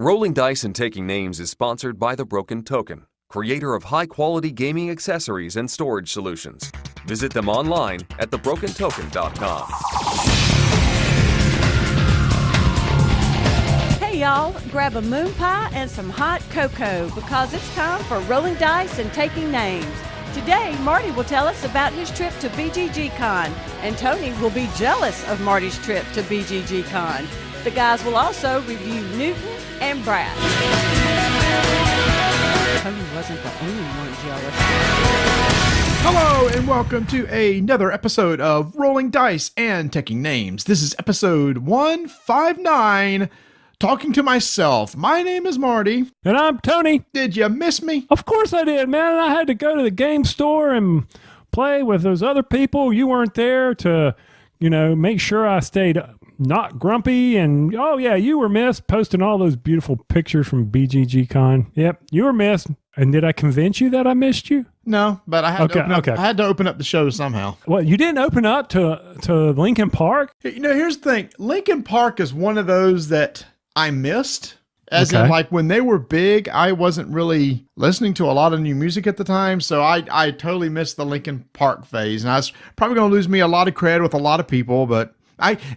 Rolling Dice and Taking Names is sponsored by The Broken Token, creator of high-quality gaming accessories and storage solutions. Visit them online at thebrokentoken.com. Hey y'all, grab a moon pie and some hot cocoa because it's time for Rolling Dice and Taking Names. Today, Marty will tell us about his trip to BGG Con, and Tony will be jealous of Marty's trip to BGG Con. The guys will also review Newton and Brass. Tony wasn't the only one jealous. Hello and welcome to another episode of Rolling Dice and Taking Names. This is episode 159, Talking to Myself. My name is Marty. And I'm Tony. Did you miss me? Of course I did, man. I had to go to the game store and play with those other people. You weren't there to, make sure I stayed not grumpy. And, oh, yeah, you were missed posting all those beautiful pictures from BGG Con. Yep, you were missed. And did I convince you that I missed you? No, but I had to open up the show somehow. Well, you didn't open up to Lincoln Park? Here's the thing. Lincoln Park is one of those that I missed. As in, like, when they were big, I wasn't really listening to a lot of new music at the time, so I totally missed the Lincoln Park phase. And I was probably going to lose me a lot of cred with a lot of people, but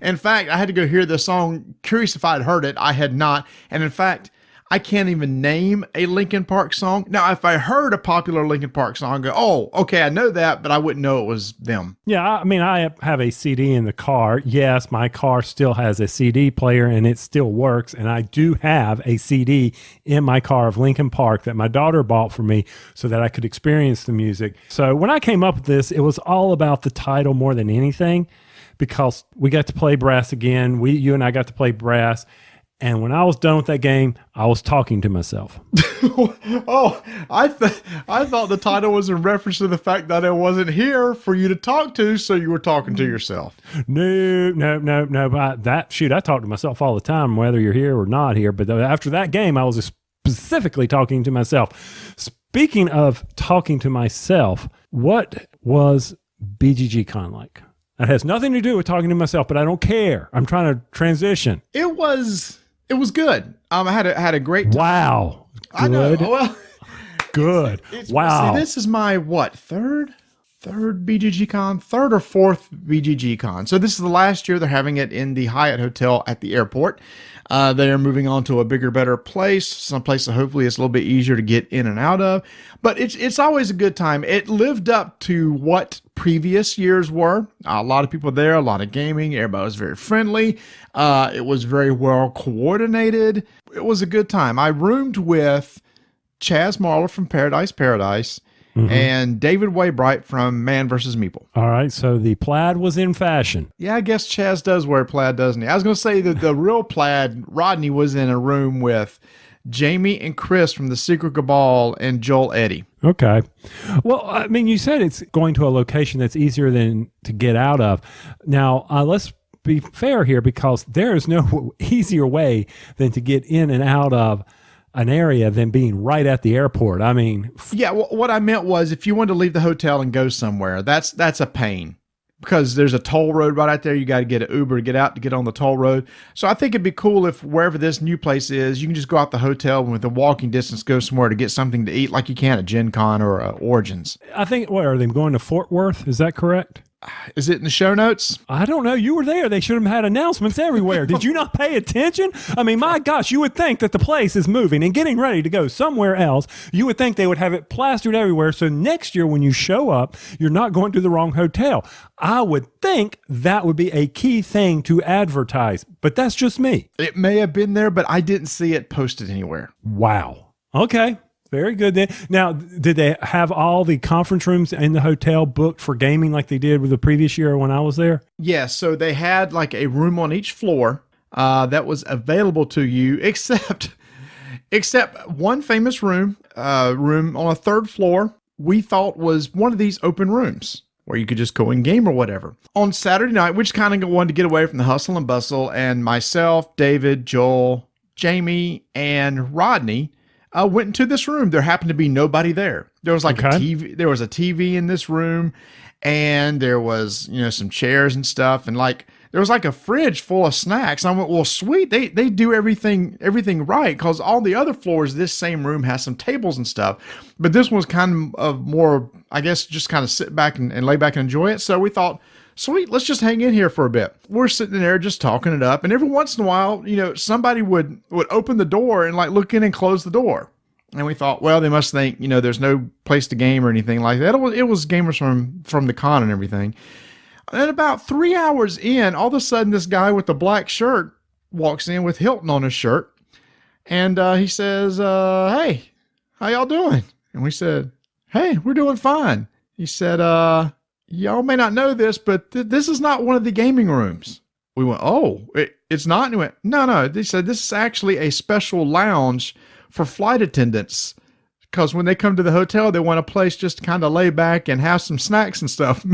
in fact, I had to go hear the song. Curious if I'd heard it. I had not. And in fact, I can't even name a Linkin Park song. Now, if I heard a popular Linkin Park song, I'd go, oh, okay, I know that, but I wouldn't know it was them. Yeah, I mean, I have a CD in the car. Yes, my car still has a CD player and it still works. And I do have a CD in my car of Linkin Park that my daughter bought for me so that I could experience the music. So when I came up with this, it was all about the title more than anything, because we got to play Brass again. You and I got to play Brass. And when I was done with that game, I was talking to myself. Oh, I thought the title was in reference to the fact that I wasn't here for you to talk to, so you were talking to yourself. No. I talk to myself all the time, whether you're here or not here. But after that game, I was specifically talking to myself. Speaking of talking to myself, what was BGG Con like? That has nothing to do with talking to myself, but I don't care. I'm trying to transition. It was good. I had a great time. Wow. Good. I know. Well, good. Wow. See, this is my third BGG Con, third or fourth BGG Con. So this is the last year they're having it in the Hyatt Hotel at the airport. They are moving on to a bigger, better place, someplace that hopefully it's a little bit easier to get in and out of. But it's always a good time. It lived up to what previous years were. A lot of people there, a lot of gaming. Everybody was very friendly. It was very well coordinated. It was a good time. I roomed with Chaz Marler from Paradise, mm-hmm. and David Waybright from Man vs. Meeple. All right, so the plaid was in fashion. Yeah, I guess Chaz does wear plaid, doesn't he? I was going to say that the real plaid, Rodney was in a room with Jamie and Chris from the Secret Cabal and Joel Eddy. Okay. Well, I mean, you said it's going to a location that's easier than to get out of. Now, let's be fair here, because there is no easier way than to get in and out of an area than being right at the airport. I mean, yeah, well, what I meant was if you wanted to leave the hotel and go somewhere, that's a pain, because there's a toll road right out there. You got to get an Uber to get out to get on the toll road. So I think it'd be cool if wherever this new place is, you can just go out the hotel and with a walking distance, go somewhere to get something to eat like you can at Gen Con or Origins. I think, what are they going to Fort Worth? Is that correct? Is it in the show notes? I don't know. You were there. They should have had announcements everywhere. Did you not pay attention? I mean, my gosh, you would think that the place is moving and getting ready to go somewhere else. You would think they would have it plastered everywhere. So next year when you show up, you're not going to the wrong hotel. I would think that would be a key thing to advertise, but that's just me. It may have been there, but I didn't see it posted anywhere. Wow. Okay. Very good then. Now, did they have all the conference rooms in the hotel booked for gaming like they did with the previous year when I was there? Yes. So they had like a room on each floor that was available to you, except one famous room on a third floor we thought was one of these open rooms where you could just go in game or whatever. On Saturday night, we just kind of wanted to get away from the hustle and bustle, and myself, David, Joel, Jamie, and Rodney went into this room. There happened to be nobody there. There was like a TV. There was a TV in this room, and there was, some chairs and stuff. And like there was like a fridge full of snacks. I went, well, sweet. They do everything right, because all the other floors, this same room has some tables and stuff. But this was kind of more, I guess, just kind of sit back and lay back and enjoy it. So we thought, sweet, let's just hang in here for a bit. We're sitting there just talking it up. And every once in a while, somebody would open the door and like look in and close the door. And we thought, well, they must think, there's no place to game or anything like that. It was gamers from the con and everything. And about 3 hours in, all of a sudden, this guy with the black shirt walks in with Hilton on his shirt. And he says, hey, how y'all doing? And we said, hey, we're doing fine. He said, y'all may not know this, but this is not one of the gaming rooms. We went, oh, it's not? And he went, no. They said, this is actually a special lounge for flight attendants, because when they come to the hotel, they want a place just to kind of lay back and have some snacks and stuff.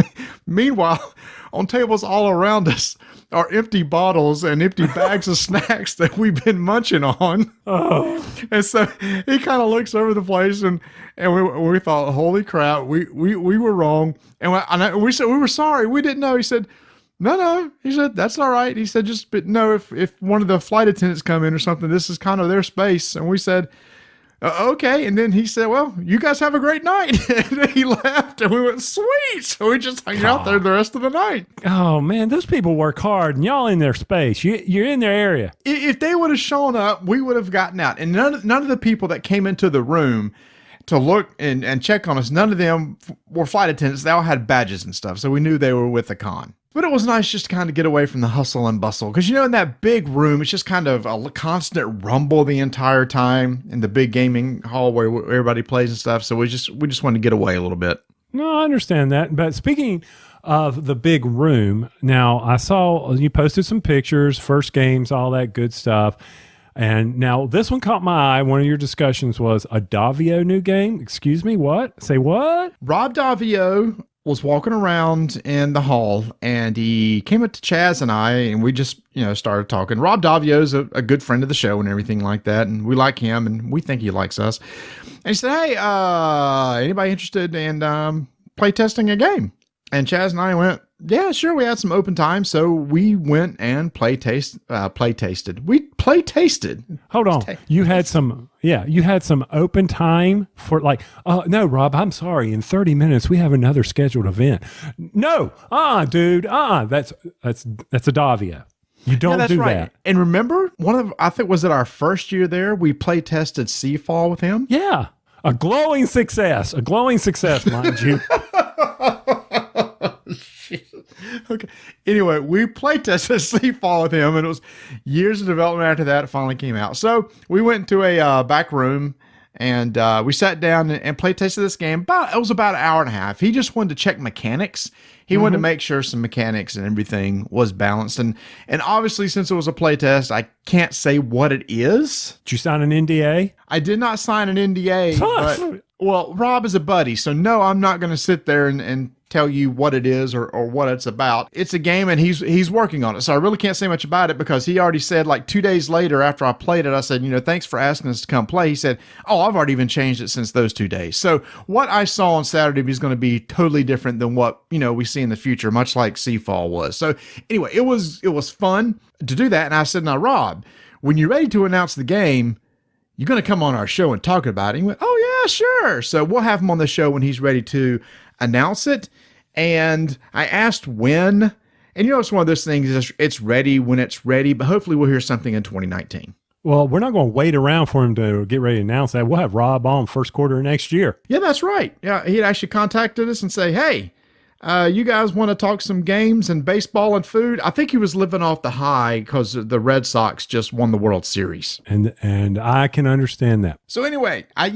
Meanwhile, on tables all around us are empty bottles and empty bags of snacks that we've been munching on. Oh. And so he kind of looks over the place, and we thought, holy crap, we were wrong. And we said, we were sorry. We didn't know. He said, no. He said, that's all right. He said, just no, if one of the flight attendants come in or something, this is kind of their space. And we said, okay. And then he said, well, you guys have a great night. And then he left, and we went, sweet. So we just hung out there the rest of the night. Oh, man, those people work hard, and y'all in their space. You're in their area. If they would have shown up, we would have gotten out. And none of the people that came into the room to look and check on us, none of them were flight attendants. They all had badges and stuff, so we knew they were with the con. But it was nice just to kind of get away from the hustle and bustle. Because, in that big room, it's just kind of a constant rumble the entire time in the big gaming hall where everybody plays and stuff. So we just wanted to get away a little bit. No, I understand that. But speaking of the big room, now I saw you posted some pictures, first games, all that good stuff. And now this one caught my eye. One of your discussions was a Davio new game. Excuse me, what? Say what? Rob Davio was walking around in the hall, and he came up to Chaz and I, and we just, started talking. Rob Davio's a good friend of the show and everything like that, and we like him, and we think he likes us. And he said, hey, anybody interested in play testing a game? And Chaz and I went, yeah, sure. We had some open time, so we went and play tasted. We play tasted. Hold on. You had some open time for no, Rob, I'm sorry. In 30 minutes, we have another scheduled event. No, dude, that's a Davia. You don't do right. that. And remember, I think was it our first year there, we play tested Seafall with him? Yeah. A glowing success, mind you. Okay. Anyway, we play tested Seafall with him, and it was years of development after that. It finally came out. So we went to a back room, and we sat down and play tested this game. It was about an hour and a half. He just wanted to check mechanics. He wanted to make sure some mechanics and everything was balanced. And obviously, since it was a play test, I can't say what it is. Did you sign an NDA? I did not sign an NDA. But, well, Rob is a buddy, so no, I'm not going to sit there and tell you what it is or what it's about. It's a game, and he's working on it. So I really can't say much about it, because he already said, 2 days later after I played it, I said, thanks for asking us to come play. He said, oh, I've already even changed it since those 2 days. So what I saw on Saturday is going to be totally different than what, we see in the future, much like Seafall was. So anyway, it was fun to do that. And I said, now, Rob, when you're ready to announce the game, you're going to come on our show and talk about it. And he went, oh, yeah, sure. So we'll have him on the show when he's ready to announce it. And I asked when, and it's one of those things, it's ready when it's ready, but hopefully we'll hear something in 2019. Well, we're not going to wait around for him to get ready to announce that. We'll have Rob on first quarter of next year. Yeah, that's right. Yeah, he actually contacted us and say, hey, you guys want to talk some games and baseball and food? I think he was living off the high because the Red Sox just won the World Series. And I can understand that. So anyway, I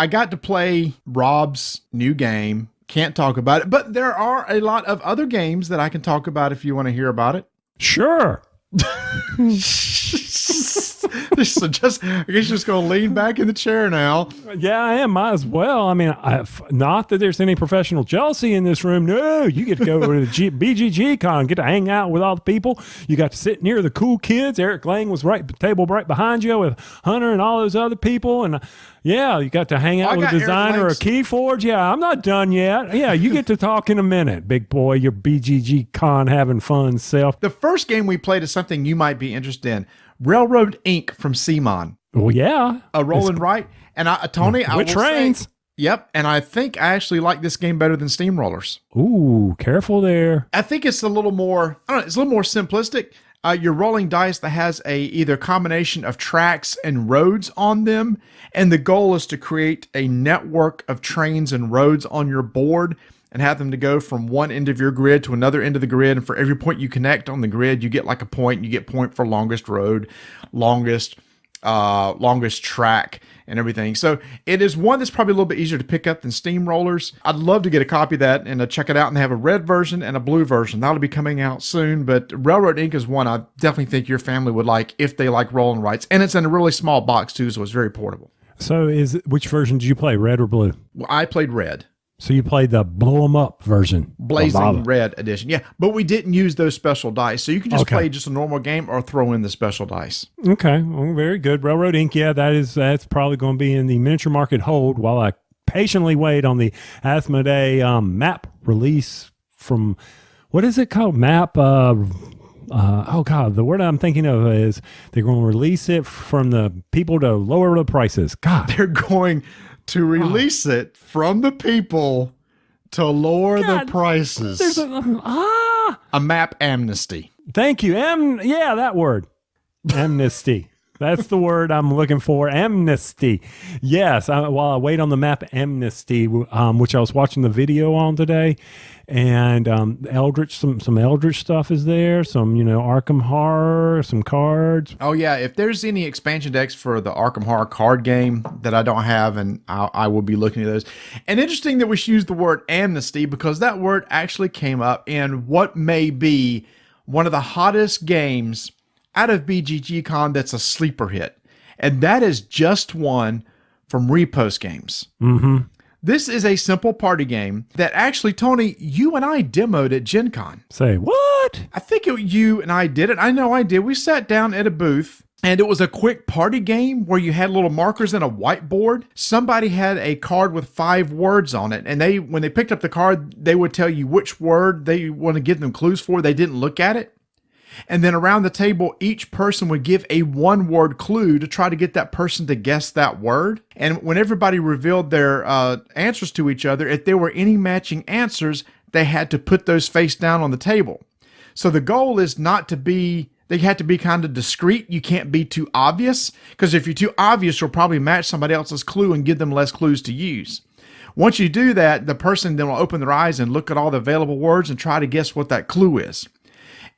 got to play Rob's new game. Can't talk about it, but there are a lot of other games that I can talk about if you want to hear about it. Sure. So just, I guess you're just going to lean back in the chair now. Yeah, I am. Might as well. I mean, not that there's any professional jealousy in this room. No, you get to go to the BGG Con, get to hang out with all the people. You got to sit near the cool kids. Eric Lang was table right behind you with Hunter and all those other people. And yeah, you got to hang out with a designer or Keyforge. Yeah, I'm not done yet. Yeah, you get to talk in a minute, big boy. Your BGG Con having fun self. The first game we played is something you might be interested in. Railroad Inc. from CMON. Well, yeah. A roll and write. And Tony, I will trains. Say, yep. And I think I actually like this game better than Steamrollers. Ooh, careful there. I think it's a little more, it's a little more simplistic. You're rolling dice that has a either combination of tracks and roads on them. And the goal is to create a network of trains and roads on your board and have them to go from one end of your grid to another end of the grid. And for every point you connect on the grid, you get like a point. You get point for longest road, longest track, and everything. So it is one that's probably a little bit easier to pick up than Steamrollers. I'd love to get a copy of that and check it out. And they have a red version and a blue version. That'll be coming out soon. But Railroad Inc. is one I definitely think your family would like if they like roll and writes. And it's in a really small box too, so it's very portable. So which version did you play, red or blue? Well, I played red. So you played the blow 'em up version. Blazing Red edition. Yeah, but we didn't use those special dice. So you can just play just a normal game or throw in the special dice. Okay, well, very good. Railroad Inc. Yeah, that's probably going to be in the miniature market hold while I patiently wait on the Asmodee map release from, what is it called? Map, oh God, the word I'm thinking of is they're going to release it from the people to lower the prices. God. They're going to release it from the people to lower the prices. There's a map amnesty. Thank you. Yeah, that word. Amnesty. That's the word I'm looking for. Amnesty. Yes. While I wait on the map amnesty, which I was watching the video on today, and Eldritch, some Eldritch stuff is there. Some, Arkham Horror, some cards. Oh yeah. If there's any expansion decks for the Arkham Horror card game that I don't have, and I will be looking at those. And interesting that we should use the word amnesty because that word actually came up in what may be one of the hottest games out of BGG Con that's a sleeper hit. And that is Just One from Repost Games. Mm-hmm. This is a simple party game that actually, Tony, you and I demoed at Gen Con. Say what? I think you and I did it. I know I did. We sat down at a booth and it was a quick party game where you had little markers and a whiteboard. Somebody had a card with 5 words on it. And when they picked up the card, they would tell you which word they want to give them clues for. They didn't look at it. And then around the table, each person would give a 1-word clue to try to get that person to guess that word. And when everybody revealed their answers to each other, if there were any matching answers, they had to put those face down on the table. So the goal is they had to be kind of discreet. You can't be too obvious, because if you're too obvious, you'll probably match somebody else's clue and give them less clues to use. Once you do that, the person then will open their eyes and look at all the available words and try to guess what that clue is.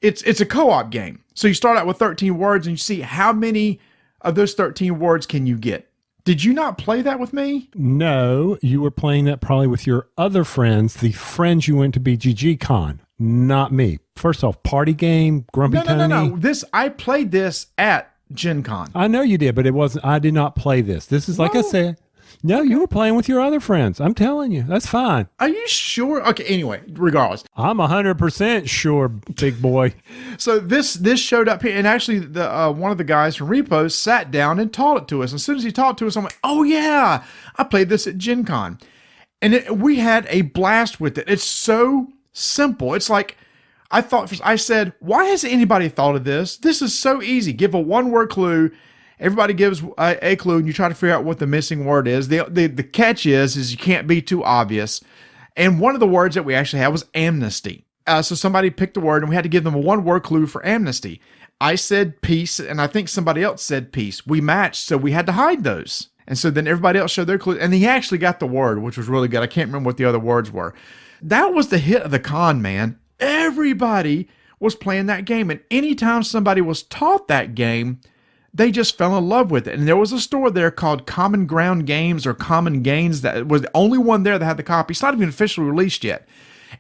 It's a co-op game. So you start out with 13 words and you see how many of those 13 words can you get. Did you not play that with me? No, you were playing that probably with your other friends, the friends you went to BGG Con, not me. First off, party game, Grumpy Tony. No. I played this at Gen Con. I know you did, but I did not play this. This is like I said. No, you were playing with your other friends. I'm telling you. That's fine. Are you sure? Okay, anyway, regardless. I'm 100% sure, big boy. So this showed up here, and actually one of the guys from Repost sat down and taught it to us. As soon as he taught it to us, I'm like, oh yeah, I played this at Gen Con. And we had a blast with it. It's so simple. It's like, I said, why hasn't anybody thought of this? This is so easy. Give a 1-word clue. Everybody gives a clue, and you try to figure out what the missing word is. The catch is you can't be too obvious. And one of the words that we actually had was amnesty. So somebody picked a word, and we had to give them a 1-word clue for amnesty. I said peace, and I think somebody else said peace. We matched, so we had to hide those. And so then everybody else showed their clue, and he actually got the word, which was really good. I can't remember what the other words were. That was the hit of the con, man. Everybody was playing that game, and anytime somebody was taught that game, they just fell in love with it. And there was a store there called Common Ground Games or Common Gains that was the only one there that had the copy. It's not even officially released yet.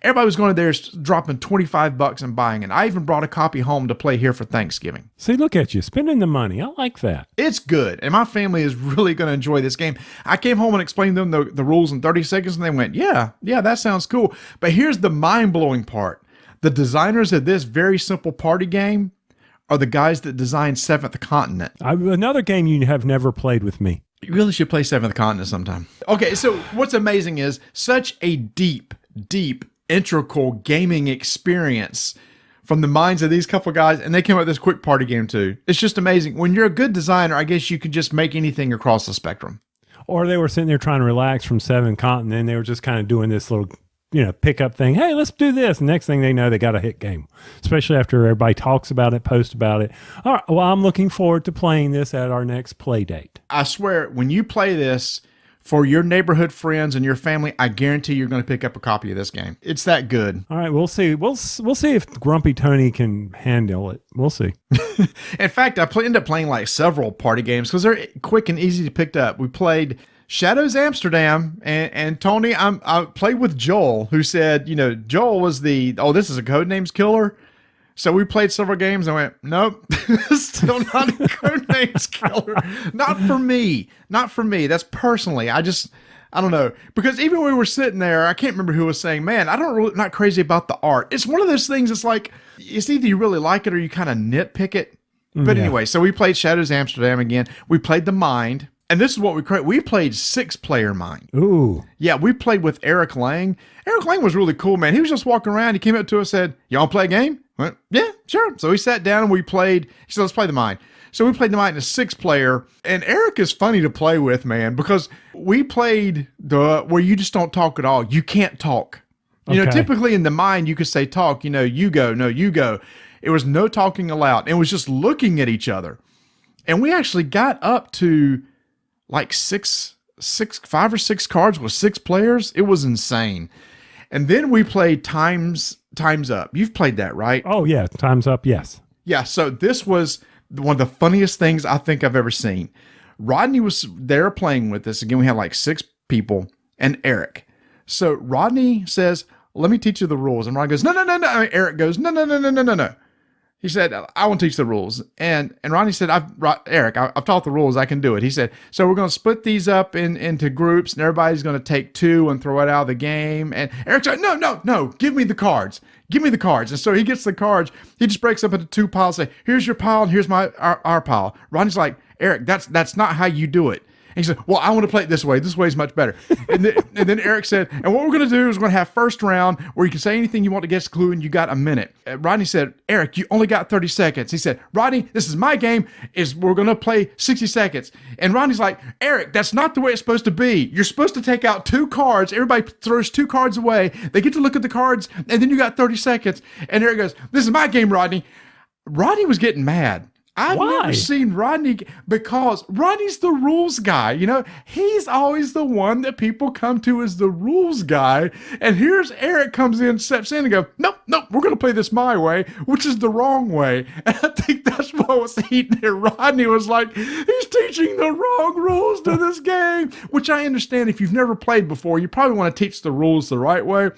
Everybody was going there dropping $25 and buying it. I even brought a copy home to play here for Thanksgiving. See, look at you spending the money. I like that. It's good. And my family is really going to enjoy this game. I came home and explained to them the rules in 30 seconds and they went, yeah, that sounds cool. But here's the mind-blowing part. The designers of this very simple party game are the guys that designed Seventh Continent. Another game you have never played with me. You really should play Seventh Continent sometime. Okay, so what's amazing is such a deep, integral gaming experience from the minds of these couple guys, and they came up with this quick party game too. It's just amazing. When you're a good designer, I guess you could just make anything across the spectrum. Or they were sitting there trying to relax from Seven Continent, and they were just kind of doing this little pickup thing. Hey, let's do this. And next thing they know, they got a hit game, especially after everybody talks about it, posts about it. All right, well, I'm looking forward to playing this at our next play date. I swear, when you play this for your neighborhood friends and your family, I guarantee you're going to pick up a copy of this game. It's that good. All right, we'll see. We'll see if Grumpy Tony can handle it. We'll see. In fact, I ended up playing like several party games because they're quick and easy to pick up. We played Shadows Amsterdam, and Tony, I played with Joel, who said, Joel was this is a Codenames killer. So we played several games and went, nope, still not a Codenames killer. Not for me. That's personally. I don't know. Because even when we were sitting there, I can't remember who was saying, man, not crazy about the art. It's one of those things, it's like, it's either you really like it or you kind of nitpick it. But anyway, so we played Shadows Amsterdam again. We played The Mind. And this is what we played 6-player Mind. Ooh. Yeah, we played with Eric Lang. Eric Lang was really cool, man. He was just walking around. He came up to us and said, y'all play a game? I went, yeah, sure. So we sat down and we played. He said, let's play The Mind. So we played The Mind in a 6-player. And Eric is funny to play with, man, because we played where you just don't talk at all. You can't talk. Typically in The Mind, you could say talk, you go, no, you go. It was no talking allowed. It was just looking at each other. And we actually got up to like 5 or 6 cards with 6 players. It was insane. And then we played Time's Up. You've played that, right? Oh, yeah. Time's Up, yes. Yeah, so this was one of the funniest things I think I've ever seen. Rodney was there playing with us. Again, we had like 6 people and Eric. So Rodney says, let me teach you the rules. And Rodney goes, no. Eric goes, no. He said, I want to teach the rules. And Ronnie said, Eric, I've taught the rules. I can do it. He said, so we're going to split these up into groups, and everybody's going to take 2 and throw it out of the game. And Eric said, no, give me the cards. Give me the cards. And so he gets the cards. He just breaks up into 2 piles. Say, here's your pile, and here's our pile. Ronnie's like, Eric, that's not how you do it. And he said, well, I want to play it this way. This way is much better. And then Eric said, and what we're going to do is we're going to have first round where you can say anything you want to guess a clue, and you got a minute. Rodney said, Eric, you only got 30 seconds. He said, Rodney, this is my game. We're going to play 60 seconds. And Rodney's like, Eric, that's not the way it's supposed to be. You're supposed to take out 2 cards. Everybody throws 2 cards away. They get to look at the cards, and then you got 30 seconds. And Eric goes, this is my game, Rodney. Rodney was getting mad. I've never seen Rodney, because Rodney's the rules guy. He's always the one that people come to as the rules guy. And here's Eric comes in, steps in and goes, nope, we're going to play this my way, which is the wrong way. And I think that's what was eating it. Rodney was like, he's teaching the wrong rules to this game, which I understand. If you've never played before, you probably want to teach the rules the right way.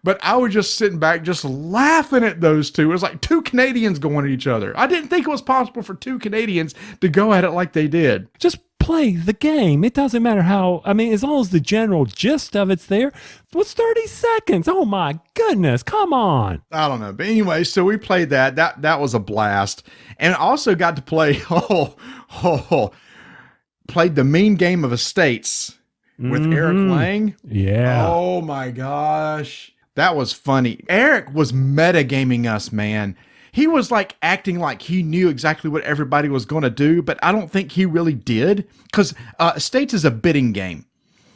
But I was just sitting back, just laughing at those two. It was like 2 Canadians going at each other. I didn't think it was possible for 2 Canadians to go at it like they did. Just play the game. It doesn't matter how, as long as the general gist of it's there. What's 30 seconds? Oh my goodness, come on. I don't know. But anyway, so we played that. That was a blast. And I also got to play, played the mean game of Estates with Eric Lang. Yeah. Oh my gosh. That was funny. Eric was metagaming us, man. He was like acting like he knew exactly what everybody was going to do, but I don't think he really did, because Estates is a bidding game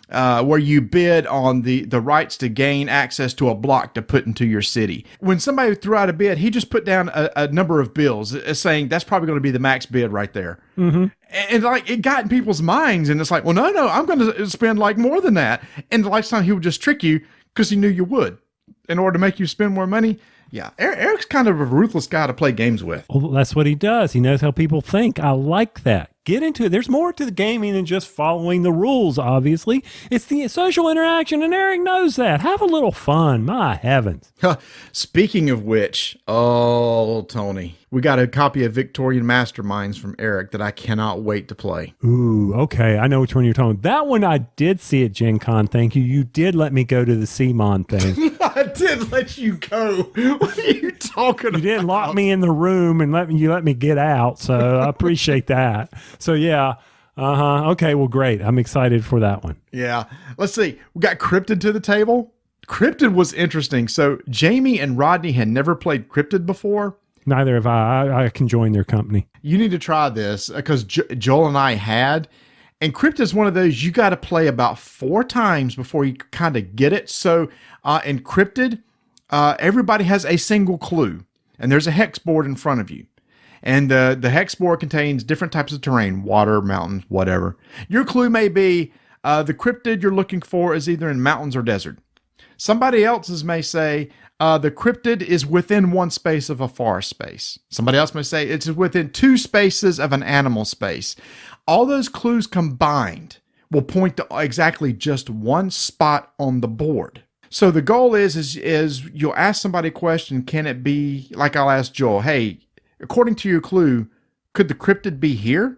where you bid on the rights to gain access to a block to put into your city. When somebody threw out a bid, he just put down a number of bills saying that's probably going to be the max bid right there. Mm-hmm. And like it got in people's minds, and it's like, well, no, I'm going to spend like more than that. And the last time he would just trick you because he knew you would, in order to make you spend more money. Yeah, Eric's kind of a ruthless guy to play games with. Well, that's what he does. He knows how people think. I like that. Get into it. There's more to the gaming than just following the rules, obviously. It's the social interaction, and Eric knows that. Have a little fun. My heavens. Speaking of which, oh, Tony, we got a copy of Victorian Masterminds from Eric that I cannot wait to play. Ooh, okay. I know which one you're talking about. That one I did see at Gen Con. Thank you. You did let me go to the CMON thing. I did let you go. What are you talking about? You didn't lock me in the room and you let me get out. So I appreciate that. So yeah. Okay. Well, great. I'm excited for that one. Yeah. Let's see. We got Cryptid to the table. Cryptid was interesting. So Jamie and Rodney had never played Cryptid before. Neither have I. I can join their company. You need to try this because Joel and I had. And Cryptid is one of those you got to play about 4 times before you kind of get it. So in Cryptid, everybody has a single clue. And there's a hex board in front of you. And the hex board contains different types of terrain, water, mountains, whatever. Your clue may be the Cryptid you're looking for is either in mountains or desert. Somebody else's may say the Cryptid is within 1 space of a forest space. Somebody else may say it's within 2 spaces of an animal space. All those clues combined will point to exactly just 1 spot on the board. So the goal is you'll ask somebody a question. Can it be, like I'll ask Joel, hey, according to your clue, could the Cryptid be here?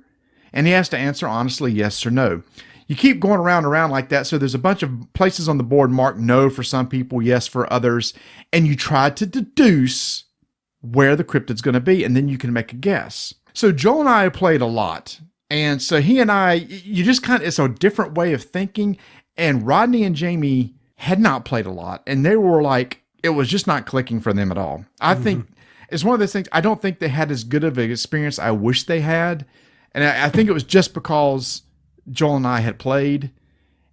And he has to answer honestly, yes or no. You keep going around and around like that. So there's a bunch of places on the board marked no for some people, yes for others. And you try to deduce where the Cryptid's going to be. And then you can make a guess. So Joel and I played a lot. And so he and I, you just kind of, it's a different way of thinking. And Rodney and Jamie had not played a lot. And they were like, it was just not clicking for them at all. I think it's one of those things, I don't think they had as good of an experience I wish they had. And I think it was just because Joel and I had played,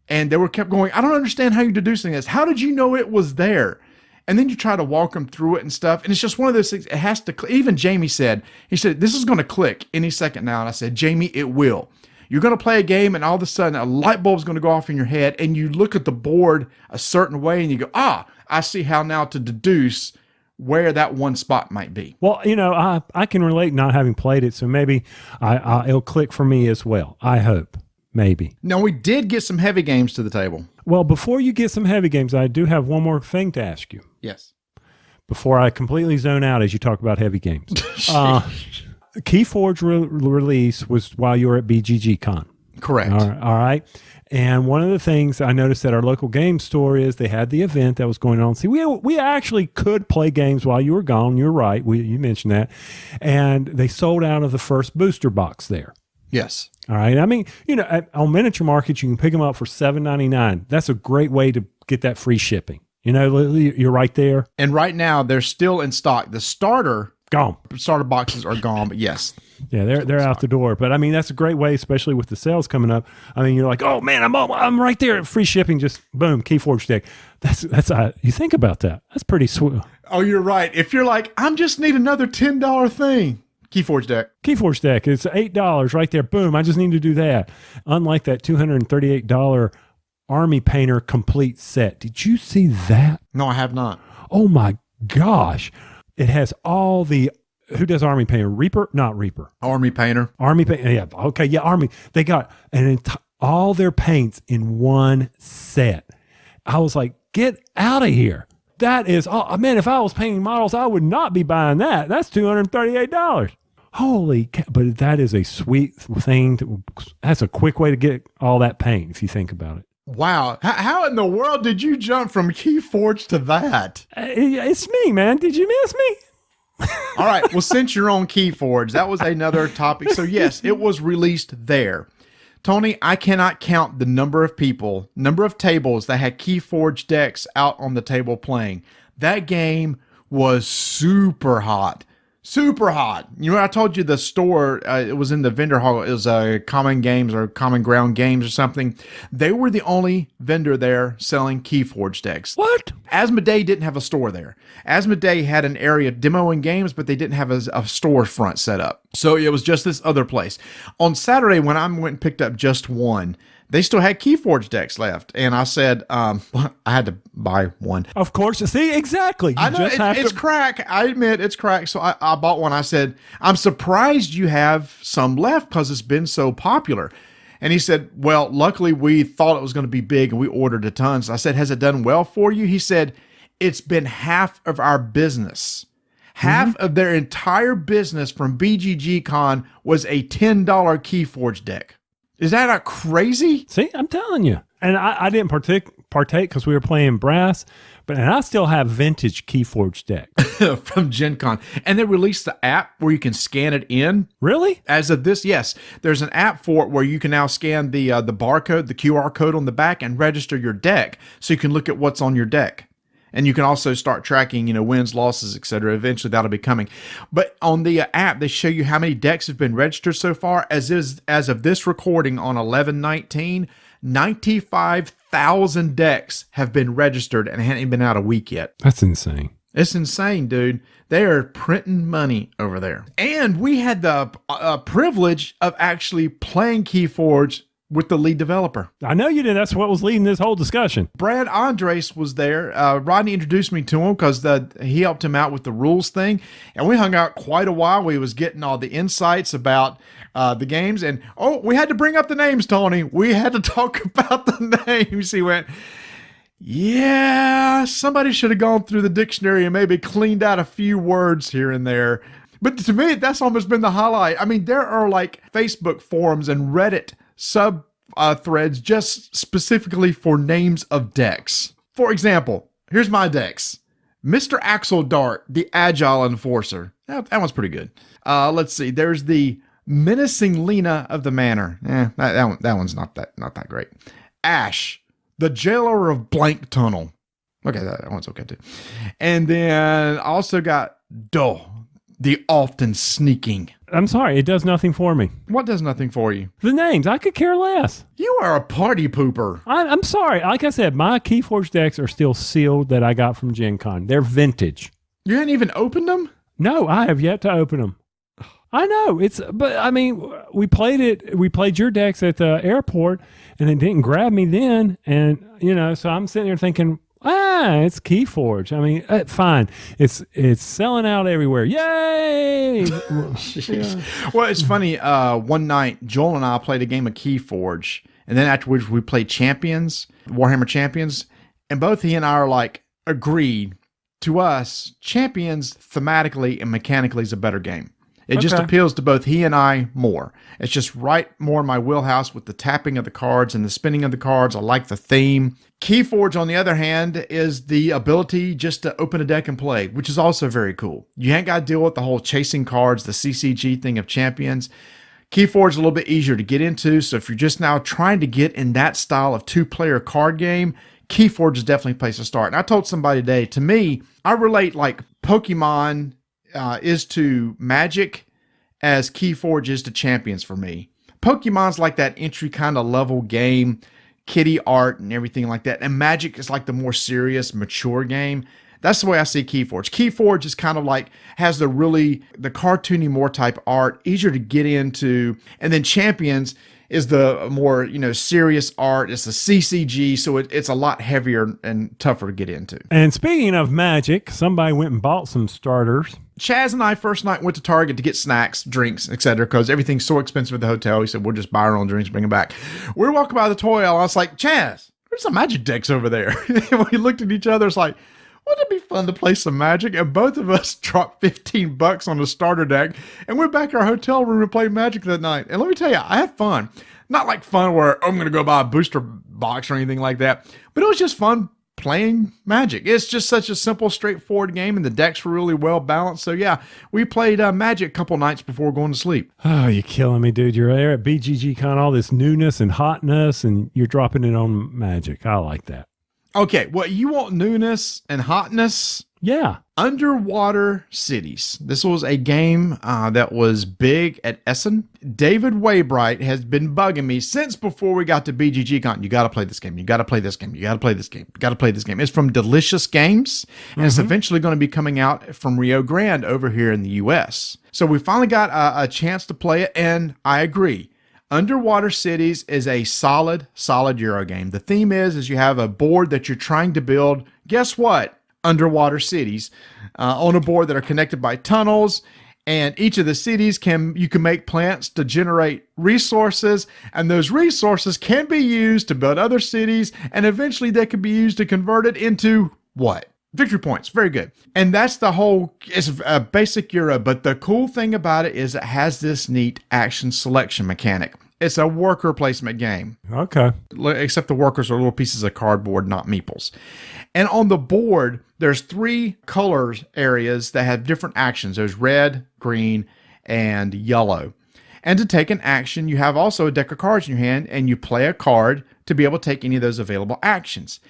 and they kept going, I don't understand how you're deducing this. How did you know it was there? And then you try to walk them through it and stuff. And it's just one of those things. It has to, even Jamie said, he said, this is going to click any second now. And I said, Jamie, it will. You're going to play a game and all of a sudden a light bulb's going to go off in your head and you look at the board a certain way and you go, I see how now to deduce where that 1 spot might be. Well, I can relate not having played it. So maybe it'll click for me as well. I hope. Maybe. Now, we did get some heavy games to the table. Well, before you get some heavy games, I do have one more thing to ask you. Yes. Before I completely zone out as you talk about heavy games. Keyforge release was while you were at BGG Con. Correct. All right. And one of the things I noticed at our local game store is they had the event that was going on. See, we actually could play games while you were gone. You're right. You mentioned that. And they sold out of the first booster box there. Yes. All right. I mean, on Miniature Market, you can pick them up for $7.99. That's a great way to get that free shipping. You're right there. And right now, they're still in stock. The starter boxes are gone, but yes. Yeah, they're out the door. But I mean, that's a great way, especially with the sales coming up. I mean, you're like, oh man, I'm right there. Free shipping, just boom, Keyforge deck. That's you think about that. That's pretty sweet. Oh, you're right. If you're like, I'm just need another $10 thing. Keyforge deck. Keyforge deck. It's $8 right there. Boom. I just need to do that. Unlike that $238 Army Painter complete set. Did you see that? No, I have not. Oh my gosh. It has all the, who does Army Painter? Reaper? Not Reaper. Army Painter. Army Painter. Yeah. Okay. Yeah. Army. They got all their paints in one set. I was like, get out of here. That is, man, if I was painting models, I would not be buying that. That's $238. Holy cow. But that is a sweet thing. That's a quick way to get all that paint, if you think about it. Wow. How in the world did you jump from Keyforge to that? It's me, man. Did you miss me? All right. Well, since you're on Keyforge, that was another topic. So yes, it was released there. Tony, I cannot count the number of tables that had Keyforge decks out on the table playing. That game was super hot. Super hot. I told you the store, it was in the vendor hall. It was Common Games or Common Ground Games or something. They were the only vendor there selling Keyforge decks. What? Asmodee didn't have a store there. Asmodee had an area demoing games, but they didn't have a storefront set up. So it was just this other place. On Saturday, when I went and picked up just one, they still had Keyforge decks left. And I said, I had to buy one. Of course. See, exactly. I know, it's crack. I admit it's crack. So I I bought one. I said, I'm surprised you have some left because it's been so popular. And he said, well, luckily we thought it was going to be big and we ordered a ton. So I said, has it done well for you? He said, it's been half of our business. Half of their entire business from BGG Con was a $10 Keyforge deck. Is that not crazy? See, I'm telling you. And I didn't partake because we were playing brass, and I still have vintage Keyforge deck. From Gen Con. And they released the app where you can scan it in. Really? As of this, yes. There's an app for it where you can now scan the barcode, the QR code on the back, and register your deck so you can look at what's on your deck. And you can also start tracking, wins, losses, etc. Eventually, that'll be coming. But on the app, they show you how many decks have been registered so far. As of this recording on 11/19, 95,000 decks have been registered and hadn't even been out a week yet. That's insane. It's insane, dude. They are printing money over there. And we had the privilege of actually playing Keyforge with the lead developer. I know you did. That's what was leading this whole discussion. Brad Andres was there. Rodney introduced me to him because he helped him out with the rules thing. And we hung out quite a while. We was getting all the insights about the games. And, we had to bring up the names, Tony. We had to talk about the names. He went, yeah, somebody should have gone through the dictionary and maybe cleaned out a few words here and there. But to me, that's almost been the highlight. I mean, there are like Facebook forums and Reddit sub threads just specifically for names of decks. For example, here's my decks. Mr. Axel Dart, the Agile Enforcer. That one's pretty good. Let's see. There's the Menacing Lena of the Manor. That one's not that great. Ash, the Jailer of Blank Tunnel. Okay, that one's okay too. And then I also got Doh, the Often Sneaking. I'm sorry, it does nothing for me. What does nothing for you? The names, I could care less. You are a party pooper. I'm sorry. Like I said, my Keyforge decks are still sealed that I got from Gen Con. They're vintage. You hadn't even opened them? No, I have yet to open them. I know but I mean, we played your decks at the airport and it didn't grab me then. And, so I'm sitting there thinking, it's Keyforge. I mean, fine. It's selling out everywhere. Yay! Yeah. Well, it's funny. One night, Joel and I played a game of Keyforge, and then afterwards we played Warhammer Champions, and both he and I are like, agreed. To us, Champions thematically and mechanically is a better game. It just appeals to both he and I more. It's just right more in my wheelhouse with the tapping of the cards and the spinning of the cards. I like the theme. Keyforge, on the other hand, is the ability just to open a deck and play, which is also very cool. You ain't got to deal with the whole chasing cards, the CCG thing of Champions. Keyforge is a little bit easier to get into, so if you're just now trying to get in that style of two-player card game, Keyforge is definitely a place to start. And I told somebody today, to me, I relate like Pokemon is to Magic as Keyforge is to Champions for me. Pokemon's like that entry kind of level game, kitty art and everything like that. And Magic is like the more serious, mature game. That's the way I see Keyforge. Keyforge is kind of like, has the cartoony more type art, easier to get into. And then Champions is the more, serious art. It's a CCG, so it's a lot heavier and tougher to get into. And speaking of Magic, somebody went and bought some starters. Chaz and I first night went to Target to get snacks, drinks, etc., because everything's so expensive at the hotel. He said, we'll just buy our own drinks, bring them back. We were walking by the toy aisle. I was like, Chaz, there's some Magic decks over there. And we looked at each other. It's like, wouldn't it be fun to play some Magic? And both of us dropped $15 on a starter deck and went back to our hotel room and played Magic that night. And let me tell you, I had fun. Not like fun where I'm going to go buy a booster box or anything like that, but it was just fun playing Magic. It's just such a simple, straightforward game, and the decks were really well balanced. So yeah, we played Magic a couple nights before going to sleep. Oh, you're killing me, dude. You're there at BGG Con, all this newness and hotness, and you're dropping it on Magic. I like that. Okay, well, you want newness and hotness? Yeah. Underwater Cities. This was a game that was big at Essen. David Waybright has been bugging me since before we got to BGG Con. You got to play this game. You got to play this game. You got to play this game. You got to play this game. It's from Delicious Games, and it's eventually going to be coming out from Rio Grande over here in the U.S. So we finally got a chance to play it, and I agree. Underwater Cities is a solid Euro game. The theme is you have a board that you're trying to build. Guess what? underwater cities on a board that are connected by tunnels. And each of the cities you can make plants to generate resources, and those resources can be used to build other cities, and eventually they can be used to convert it into what? Victory points. Very good. And that's the whole, it's a basic Euro, but the cool thing about it is it has this neat action selection mechanic. It's a worker placement game. Okay. Except the workers are little pieces of cardboard, not meeples. And on the board, there's 3 colors areas that have different actions. There's red, green, and yellow. And to take an action, you have also a deck of cards in your hand, and you play a card to be able to take any of those available actions.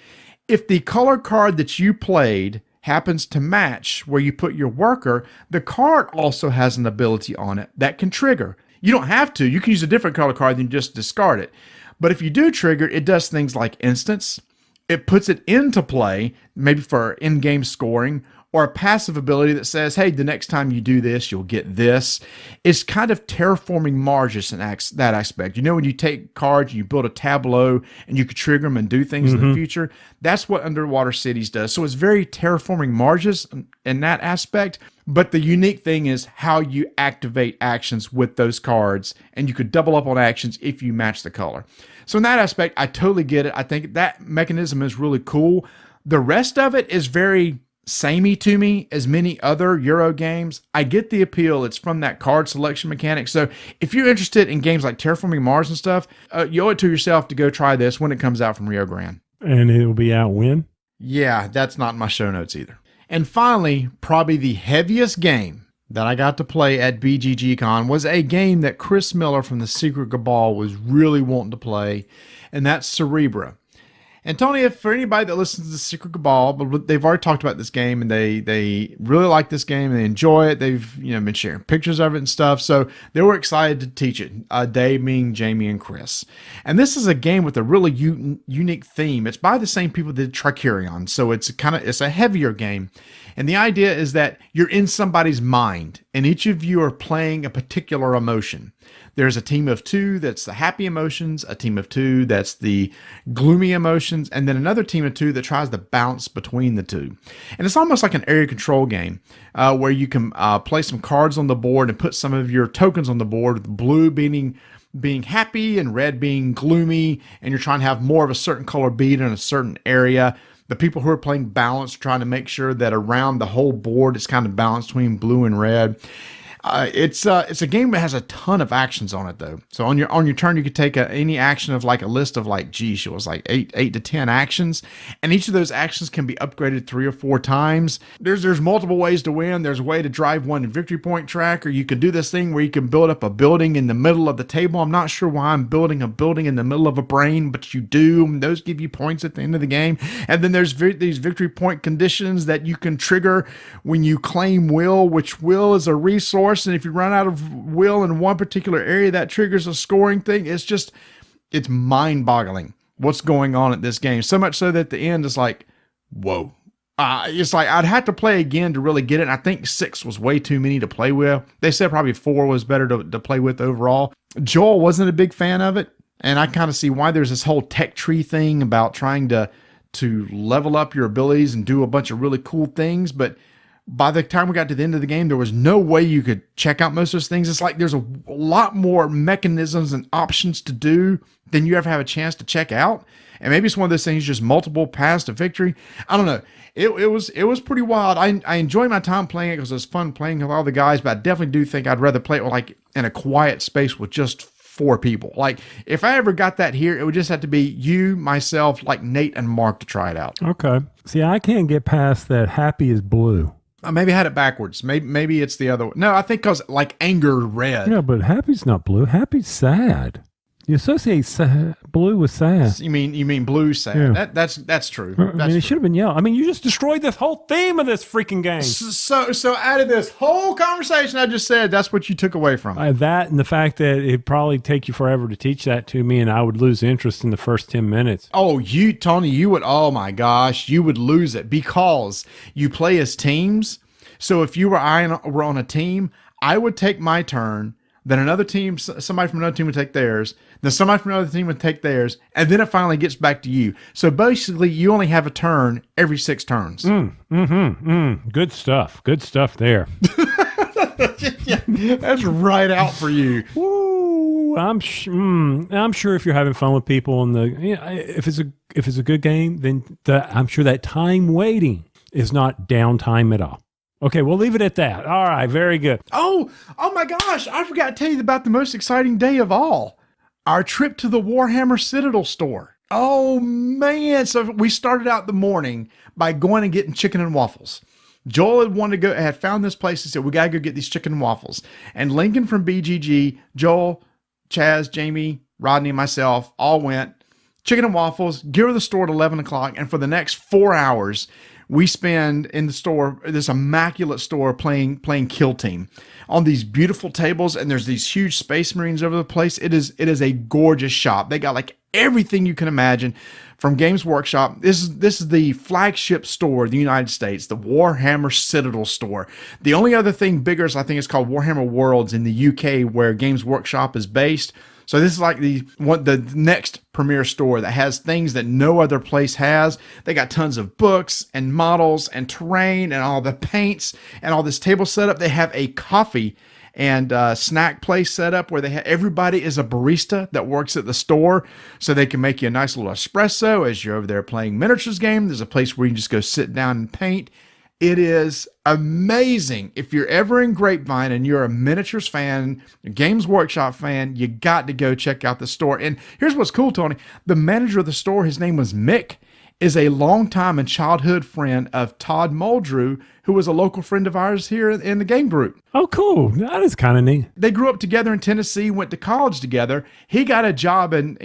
If the color card that you played happens to match where you put your worker, the card also has an ability on it that can trigger. You don't have to. You can use a different color card than just discard it. But if you do trigger, it does things like instants. It puts it into play, maybe for in-game scoring, or a passive ability that says, hey, the next time you do this, you'll get this. It's kind of terraforming Mars in that aspect. You know, when you take cards and you build a tableau and you could trigger them and do things in the future, that's what Underwater Cities does. So it's very terraforming Mars in that aspect. But the unique thing is how you activate actions with those cards, and you could double up on actions if you match the color. So in that aspect, I totally get it. I think that mechanism is really cool. The rest of it is very samey to me as many other Euro games. I get the appeal. It's from that card selection mechanic. So if you're interested in games like Terraforming Mars and stuff, you owe it to yourself to go try this when it comes out from Rio Grande. And it will be out when? Yeah, that's not in my show notes either. And finally, probably the heaviest game that I got to play at BGG Con was a game that Chris Miller from the Secret Cabal was really wanting to play, and that's Cerebria. And Tony, if for anybody that listens to the Secret Cabal, but they've already talked about this game and they really like this game and they enjoy it. They've been sharing pictures of it and stuff. So they were excited to teach it. They being Jamie and Chris. And this is a game with a really unique theme. It's by the same people that did Tricerion. So it's a heavier game. And the idea is that you're in somebody's mind and each of you are playing a particular emotion. There's a team of 2 that's the happy emotions, a team of 2 that's the gloomy emotions, and then another team of 2 that tries to bounce between the 2. And it's almost like an area control game where you can play some cards on the board and put some of your tokens on the board, with blue being happy and red being gloomy, and you're trying to have more of a certain color bead in a certain area. The people who are playing balance are trying to make sure that around the whole board it's kind of balanced between blue and red. It's a game that has a ton of actions on it though. So on your turn, you could take any action of like a list of like, geez, it was like 8 to 10 actions. And each of those actions can be upgraded 3 or 4 times. There's multiple ways to win. There's a way to drive one victory point track, or you could do this thing where you can build up a building in the middle of the table. I'm not sure why I'm building a building in the middle of a brain, but you do. And those give you points at the end of the game. And then there's these victory point conditions that you can trigger when you claim will, which will is a resource. And if you run out of will in one particular area, that triggers a scoring thing. It's mind-boggling what's going on at this game. So much so that at the end is like, whoa. It's like I'd have to play again to really get it. And I think 6 was way too many to play with. They said probably 4 was better to play with overall. Joel wasn't a big fan of it. And I kind of see why there's this whole tech tree thing about trying to level up your abilities and do a bunch of really cool things. But by the time we got to the end of the game, there was no way you could check out most of those things. It's like there's a lot more mechanisms and options to do than you ever have a chance to check out. And maybe it's one of those things, just multiple paths to victory. I don't know. It was pretty wild. I enjoyed my time playing it because it was fun playing with all the guys, but I definitely do think I'd rather play it like in a quiet space with just 4 people. Like if I ever got that here, it would just have to be you, myself, like Nate and Mark to try it out. Okay. See, I can't get past that happy is blue. Maybe I had it backwards. Maybe it's the other one. No, I think because like anger red. Yeah, but happy's not blue. Happy's sad. You associate blue with sad. You mean blue sad? Yeah. That's true. It should have been yellow. I mean, you just destroyed this whole theme of this freaking game. So out of this whole conversation I just said, that's what you took away from it. That and the fact that it'd probably take you forever to teach that to me, and I would lose interest in the first 10 minutes. Oh, Tony, you would. Oh my gosh, you would lose it because you play as teams. So if you were on a team, I would take my turn. then another team, somebody from another team would take theirs, then somebody from another team would take theirs, and then it finally gets back to you. So basically, you only have a turn every 6 turns. Good stuff. Good stuff there. Yeah, that's right out for you. Ooh, I'm sure if you're having fun with people and if it's a good game, then I'm sure that time waiting is not downtime at all. Okay, we'll leave it at that. All right, very good. Oh my gosh, I forgot to tell you about the most exciting day of all. Our trip to the Warhammer Citadel store. Oh man, so we started out the morning by going and getting chicken and waffles. Joel had found this place and said, we got to go get these chicken and waffles. And Lincoln from BGG, Joel, Chaz, Jamie, Rodney, and myself all went. Chicken and waffles, get to the store at 11 o'clock. And for the next 4 hours, we spend in the store, this immaculate store, playing Kill Team on these beautiful tables. And there's these huge Space Marines over the place. It is a gorgeous shop. They got like everything you can imagine from Games Workshop. This is the flagship store in the United States, the Warhammer Citadel store. The only other thing bigger is I think it's called Warhammer Worlds in the UK, where Games Workshop is based. So this is like the next premier store that has things that no other place has. They got tons of books and models and terrain and all the paints and all this table setup. They have a coffee and snack place set up where everybody is a barista that works at the store, so they can make you a nice little espresso as you're over there playing miniatures game. There's a place where you can just go sit down and paint. It is amazing. If you're ever in Grapevine and you're a miniatures fan, a Games Workshop fan, you got to go check out the store. And here's what's cool, Tony. The manager of the store, his name was Mick, is a longtime and childhood friend of Todd Muldrew, who was a local friend of ours here in the game group. Oh, cool. That is kind of neat. They grew up together in Tennessee, went to college together. He got a job in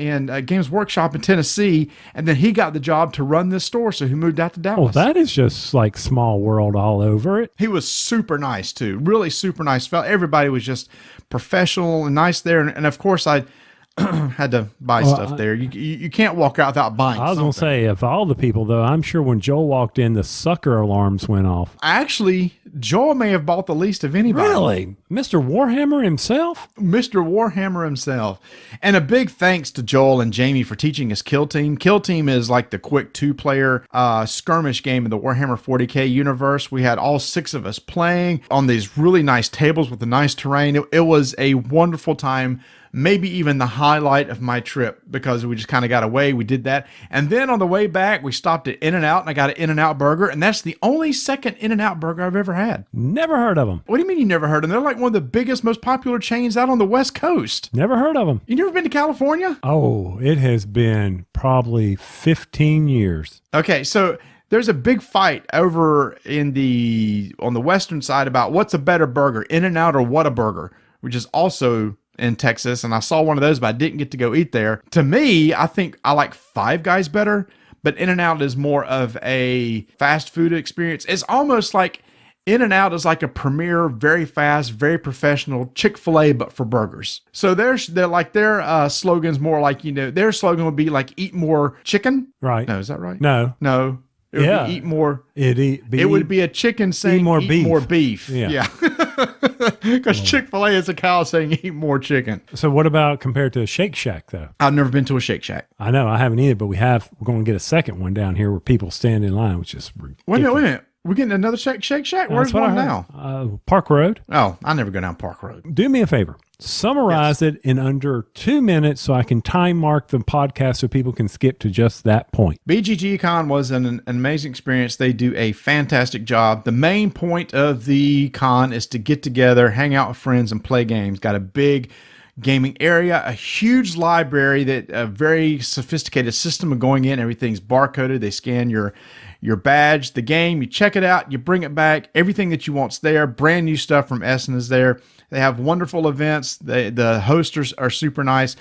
Games Workshop in Tennessee, and then he got the job to run this store, so he moved out to Dallas. Well, that is just like small world all over it. He was super nice, too. Really super nice fellow. Everybody was just professional and nice there. And of course, I had to buy stuff there. You can't walk out without buying I was going to say, of all the people, though, I'm sure when Joel walked in, the sucker alarms went off. Actually, Joel may have bought the least of anybody. Really? Mr. Warhammer himself? Mr. Warhammer himself. And a big thanks to Joel and Jamie for teaching us Kill Team. Kill Team is like the quick 2-player skirmish game in the Warhammer 40K universe. We had all 6 of us playing on these really nice tables with the nice terrain. It was a wonderful time. Maybe even the highlight of my trip, because we just kind of got away. We did that. And then on the way back, we stopped at In-N-Out, and I got an In-N-Out burger. And that's the only second In-N-Out burger I've ever had. Never heard of them. What do you mean you never heard of them? They're like one of the biggest, most popular chains out on the West Coast. Never heard of them. You never been to California? Oh, it has been probably 15 years. Okay, so there's a big fight over on the western side about what's a better burger, In-N-Out or Whataburger, which is also in Texas, and I saw one of those, but I didn't get to go eat there. To me, I think I like Five Guys better, but In-N-Out is more of a fast food experience. It's almost like In-N-Out is like a premier, very fast, very professional Chick-fil-A, but for burgers. So their slogan's more like, their slogan would be like, eat more chicken. Right. No, is that right? No. It would be eat more. It would be a chicken saying eat more beef. Yeah. Because Chick-fil-A is a cow saying eat more chicken. So what about compared to a Shake Shack, though? I've never been to a Shake Shack. I know, I haven't either, but we're going to get a second one down here where people stand in line, which is ridiculous. Wait a minute. We're getting another Shake Shack? Where's one now? Park Road. Oh, I never go down Park Road. Do me a favor. Summarize it in under 2 minutes so I can time mark the podcast so people can skip to just that point. BGG Con was an amazing experience. They do a fantastic job. The main point of the con is to get together, hang out with friends, and play games. Got a big gaming area, a huge library, that a very sophisticated system of going in. Everything's barcoded. They scan your badge, the game, you check it out, you bring it back. Everything that you want's there. Brand new stuff from Essen is there. They have wonderful events. The hosts are super nice.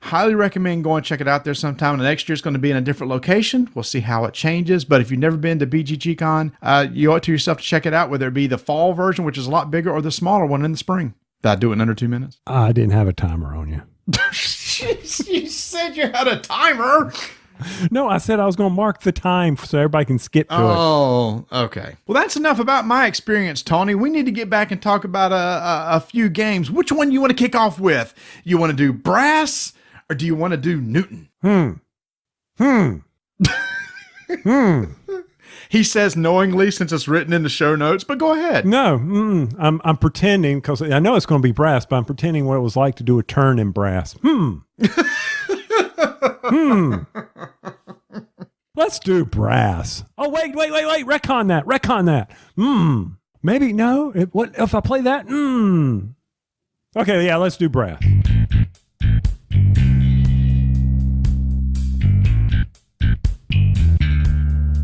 Highly recommend going check it out there sometime. The next year is going to be in a different location. We'll see how it changes. But if you've never been to BGG Con, you owe it to yourself to check it out, whether it be the fall version, which is a lot bigger, or the smaller one in the spring. Did I do it in under 2 minutes? I didn't have a timer on you. You said you had a timer. No, I said I was going to mark the time so everybody can skip to it. Oh, okay. Well, that's enough about my experience, Tony. We need to get back and talk about a few games. Which one do you want to kick off with? You want to do Brass or do you want to do Newton? He says knowingly since it's written in the show notes, but go ahead. No, I'm pretending because I know it's going to be Brass, but I'm pretending what it was like to do a turn in Brass. Let's do Brass. Oh, wait. Retcon that. Maybe no. What if I play that? Okay, yeah, let's do Brass.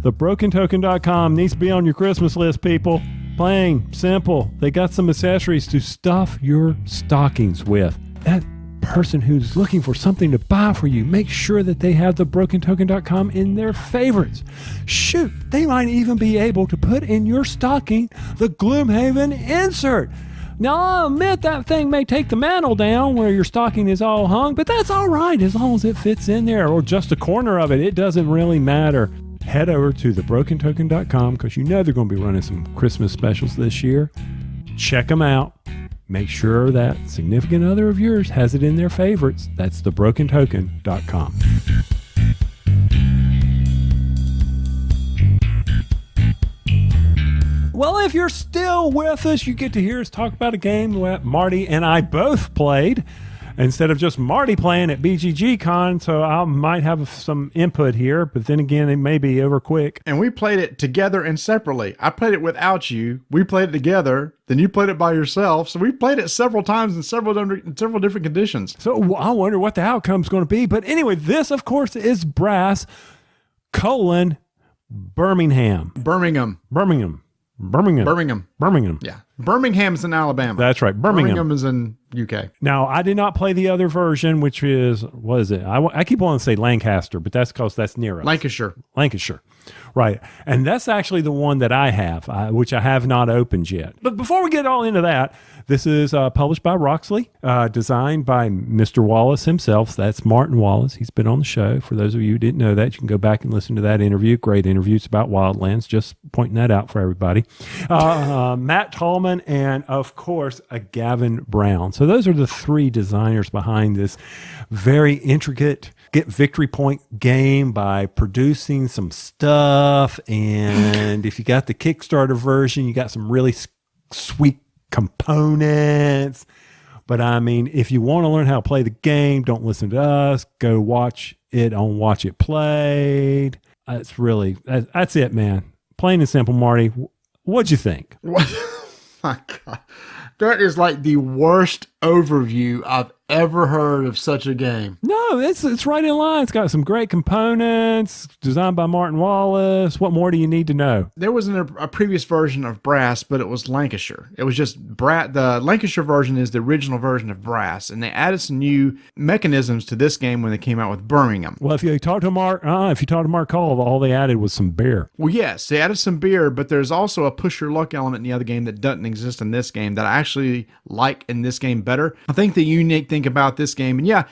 TheBrokenToken.com needs to be on your Christmas list, people. Plain, simple. They got some accessories to stuff your stockings with. That person who's looking for something to buy for you, make sure that they have TheBrokenToken.com in their favorites. Shoot, they might even be able to put in your stocking the Gloomhaven insert. Now, I'll admit that thing may take the mantle down where your stocking is all hung, but that's all right as long as it fits in there or just a corner of it. It doesn't really matter. Head over to TheBrokenToken.com because you know they're going to be running some Christmas specials this year. Check them out. Make sure that significant other of yours has it in their favorites. That's TheBrokenToken.com. Well, if you're still with us, you get to hear us talk about a game that Marty and I both played instead of just Marty playing at BGG Con. So I might have some input here, but then again, it may be over quick. And we played it together and separately. I played it without you. We played it together. Then you played it by yourself. So we played it several times in several different conditions. So I wonder what the outcome's going to be. But anyway, this, of course, is Brass, Birmingham. Birmingham. Yeah. Birmingham's in Alabama. That's right. Birmingham is in UK. Now, I did not play the other version, which is, what is it? I keep wanting to say Lancaster, but that's because that's near us. Lancashire. Right. And that's actually the one that I have, which I have not opened yet. But before we get all into that, this is published by Roxley, designed by Mr. Wallace himself. That's Martin Wallace. He's been on the show. For those of you who didn't know that, you can go back and listen to that interview. Great interviews about Wildlands. Just pointing that out for everybody. Matt Tallman and, of course, Gavin Brown. So those are the three designers behind this very intricate get victory point game by producing some stuff. And if you got the Kickstarter version, you got some really sweet components. But I mean, if you want to learn how to play the game, don't listen to us. Go watch it on Watch It Played. That's it, man. Plain and simple, Marty. What'd you think? My God. That is like the worst overview I've ever heard of such a game. No, it's right in line. It's got some great components, designed by Martin Wallace. What more do you need to know? There was a previous version of Brass, but it was Lancashire. It was just the Lancashire version is the original version of Brass, and they added some new mechanisms to this game when they came out with Birmingham. Well, if you talk to Mark Cole, all they added was some beer. Well, yes, they added some beer, but there's also a push your luck element in the other game that doesn't exist in this game that I actually like in this game better. I think the unique thing about this game, and yeah,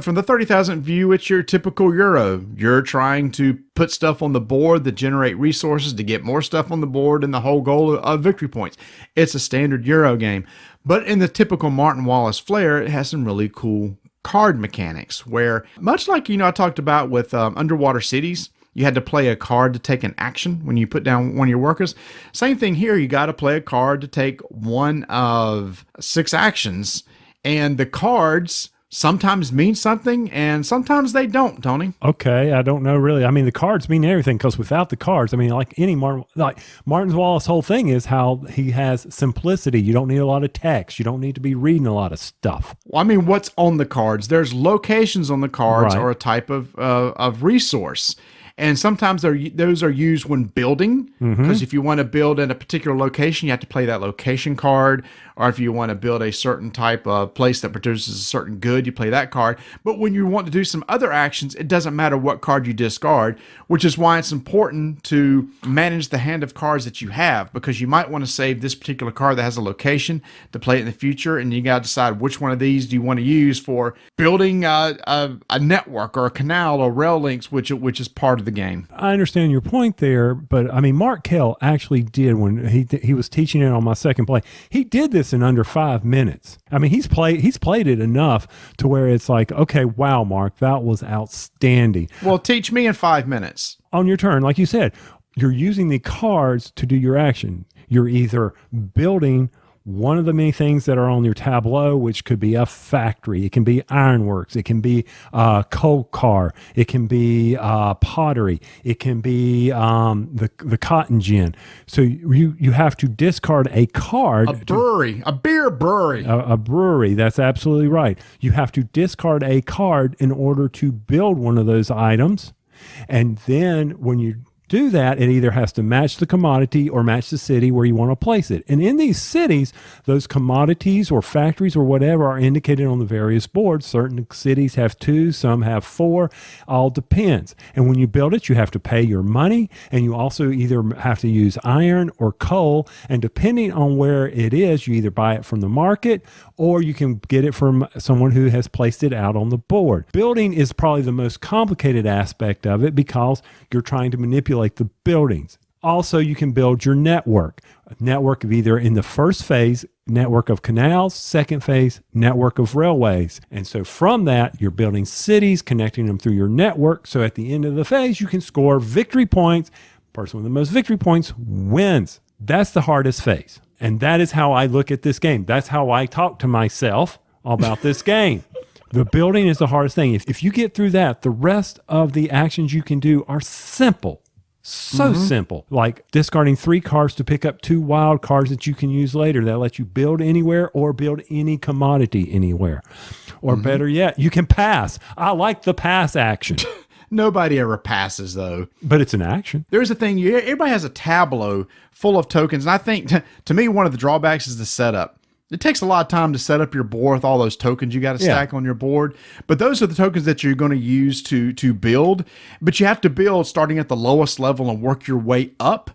from the 30,000 view, it's your typical Euro. You're trying to put stuff on the board that generate resources to get more stuff on the board, and the whole goal of victory points. It's a standard Euro game. But in the typical Martin Wallace flair, it has some really cool card mechanics where, much like, I talked about with Underwater Cities, you had to play a card to take an action when you put down one of your workers. Same thing here. You got to play a card to take one of 6 actions. And the cards sometimes mean something and sometimes they don't, Tony. Okay, I don't know really. I mean, the cards mean everything because without the cards, I mean, like Martin Wallace's whole thing is how he has simplicity. You don't need a lot of text. You don't need to be reading a lot of stuff. Well, I mean, what's on the cards? There's locations on the cards or a type of resource. And sometimes those are used when building, because if you want to build in a particular location, you have to play that location card. or if you want to build a certain type of place that produces a certain good, you play that card. But when you want to do some other actions, it doesn't matter what card you discard, which is why it's important to manage the hand of cards that you have, because you might want to save this particular card that has a location to play it in the future, and you got to decide which one of these do you want to use for building a network or a canal or rail links, which is part of the game. I understand your point there, but I mean, Mark Kell actually did, when he was teaching it on my second play, he did this in under 5 minutes. I mean, he's played it enough to where it's like, okay, wow, Mark, that was outstanding. Well, teach me in 5 minutes. On your turn, like you said, you're using the cards to do your action. You're either building one of the many things that are on your tableau, which could be a factory, it can be ironworks, it can be a coal car, it can be pottery, it can be the cotton gin. So you have to discard a card. A brewery, a beer brewery. A brewery, that's absolutely right. You have to discard a card in order to build one of those items. And then when you do that, it either has to match the commodity or match the city where you want to place it. And in these cities, those commodities or factories or whatever are indicated on the various boards. Certain cities have 2, some have 4, all depends. And when you build it, you have to pay your money, and you also either have to use iron or coal. And depending on where it is, you either buy it from the market or you can get it from someone who has placed it out on the board. Building is probably the most complicated aspect of it because you're trying to manipulate the buildings. Also, you can build your network. A network of either in the first phase, network of canals, second phase, network of railways. And so from that, you're building cities, connecting them through your network. So at the end of the phase, you can score victory points. Person with the most victory points wins. That's the hardest phase. And that is how I look at this game. That's how I talk to myself about this game. The building is the hardest thing. If you get through that, the rest of the actions you can do are simple. So simple, like discarding 3 cards to pick up 2 wild cards that you can use later that let you build anywhere or build any commodity anywhere. Or better yet, you can pass. I like the pass action. Nobody ever passes, though. But it's an action. There's a thing, everybody has a tableau full of tokens, and I think, to me, one of the drawbacks is the setup. It takes a lot of time to set up your board with all those tokens you got to stack on your board. But those are the tokens that you're going to use to build. But you have to build starting at the lowest level and work your way up.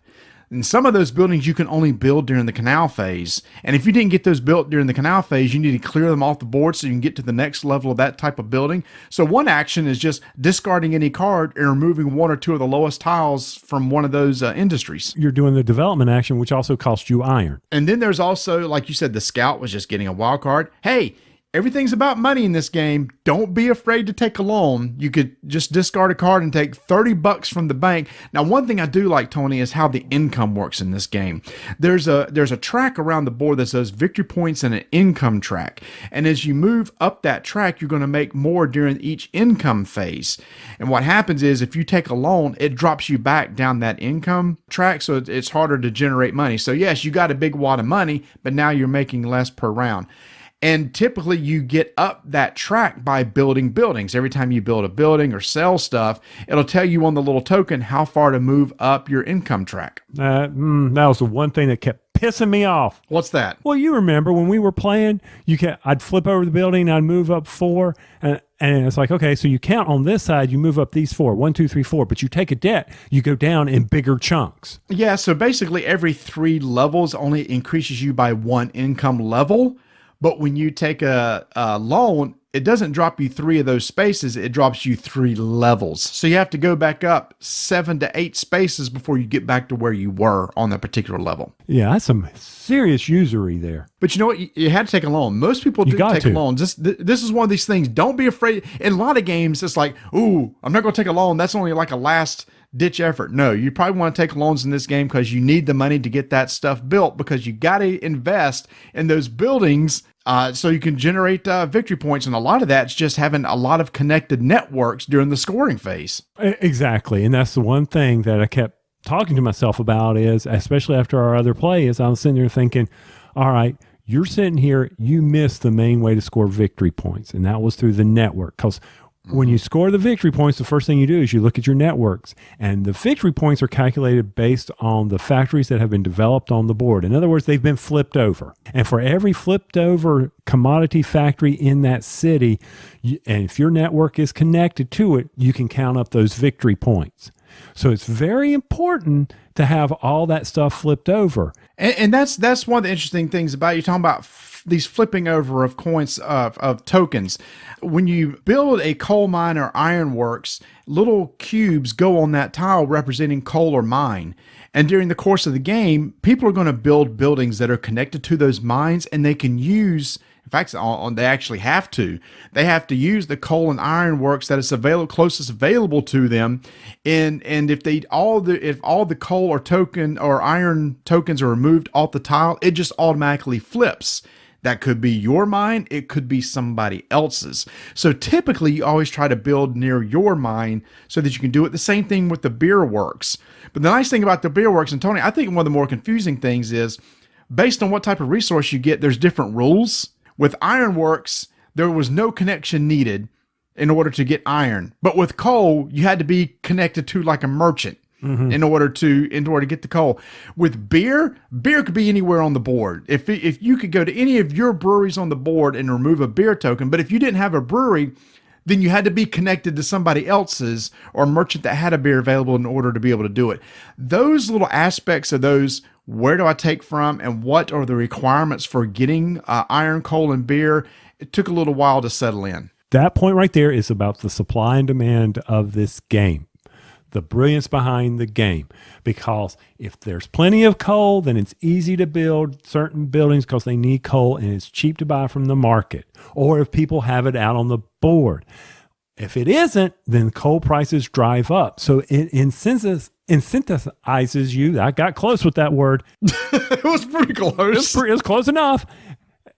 And some of those buildings you can only build during the canal phase. And if you didn't get those built during the canal phase, you need to clear them off the board so you can get to the next level of that type of building. So one action is just discarding any card and removing 1 or 2 of the lowest tiles from one of those industries. You're doing the development action, which also costs you iron. And then there's also, like you said, the scout was just getting a wild card. Hey, everything's about money in this game. Don't be afraid to take a loan. You could just discard a card and take $30 from the bank. Now, one thing I do like, Tony, is how the income works in this game. There's a track around the board that says victory points and an income track. And as you move up that track, you're going to make more during each income phase. And what happens is if you take a loan, it drops you back down that income track, so it's harder to generate money. So yes, you got a big wad of money, but now you're making less per round. And typically you get up that track by building buildings. Every time you build a building or sell stuff, it'll tell you on the little token how far to move up your income track. That was the one thing that kept pissing me off. What's that? Well, you remember when we were playing, I'd flip over the building, I'd move up 4, and it's like, okay, so you count on this side, you move up these 4, 1, 2, 3, 4, but you take a debt, you go down in bigger chunks. Yeah, so basically every 3 levels only increases you by 1 income level. But when you take a loan, it doesn't drop you 3 of those spaces. It drops you 3 levels. So you have to go back up 7 to 8 spaces before you get back to where you were on that particular level. Yeah, that's some serious usury there. But you know what? You had to take a loan. Most people do take loans. This is one of these things. Don't be afraid. In a lot of games, it's like, ooh, I'm not going to take a loan. That's only like a last ditch effort. No, you probably want to take loans in this game because you need the money to get that stuff built, because you got to invest in those buildings so you can generate victory points. And a lot of that's just having a lot of connected networks during the scoring phase. Exactly. And that's the one thing that I kept talking to myself about, is, especially after our other play, is I was sitting there thinking, all right, you're sitting here, you missed the main way to score victory points. And that was through the network. Because When you score the victory points, the first thing you do is you look at your networks. And the victory points are calculated based on the factories that have been developed on the board. In other words, they've been flipped over. And for every flipped over commodity factory in that city, and if your network is connected to it, you can count up those victory points. So it's very important to have all that stuff flipped over. And that's one of the interesting things about you talking about these flipping over of coins of tokens. When you build a coal mine or ironworks, little cubes go on that tile representing coal or mine. And during the course of the game, people are going to build buildings that are connected to those mines, and they can use, in fact, they actually have to. They have to use the coal and iron works that is closest available to them. And if all the coal or token or iron tokens are removed off the tile, it just automatically flips. That could be your mine. It could be somebody else's. So typically, you always try to build near your mine so that you can do it. The same thing with the beer works. But the nice thing about the beer works, and Tony, I think one of the more confusing things is, based on what type of resource you get, there's different rules. With ironworks, there was no connection needed in order to get iron. But with coal, you had to be connected to like a merchant. Mm-hmm. in order to get the coal. With beer could be anywhere on the board. If you could go to any of your breweries on the board and remove a beer token, but if you didn't have a brewery, then you had to be connected to somebody else's or merchant that had a beer available in order to be able to do it. Those little aspects of those, where do I take from and what are the requirements for getting iron, coal, and beer, it took a little while to settle in. That point right there is about the supply and demand of this game. The brilliance behind the game, because if there's plenty of coal, then it's easy to build certain buildings because they need coal and it's cheap to buy from the market, or if people have it out on the board. If it isn't, then coal prices drive up. So it incentivizes you. I got close with that word. It was pretty close. It was close enough.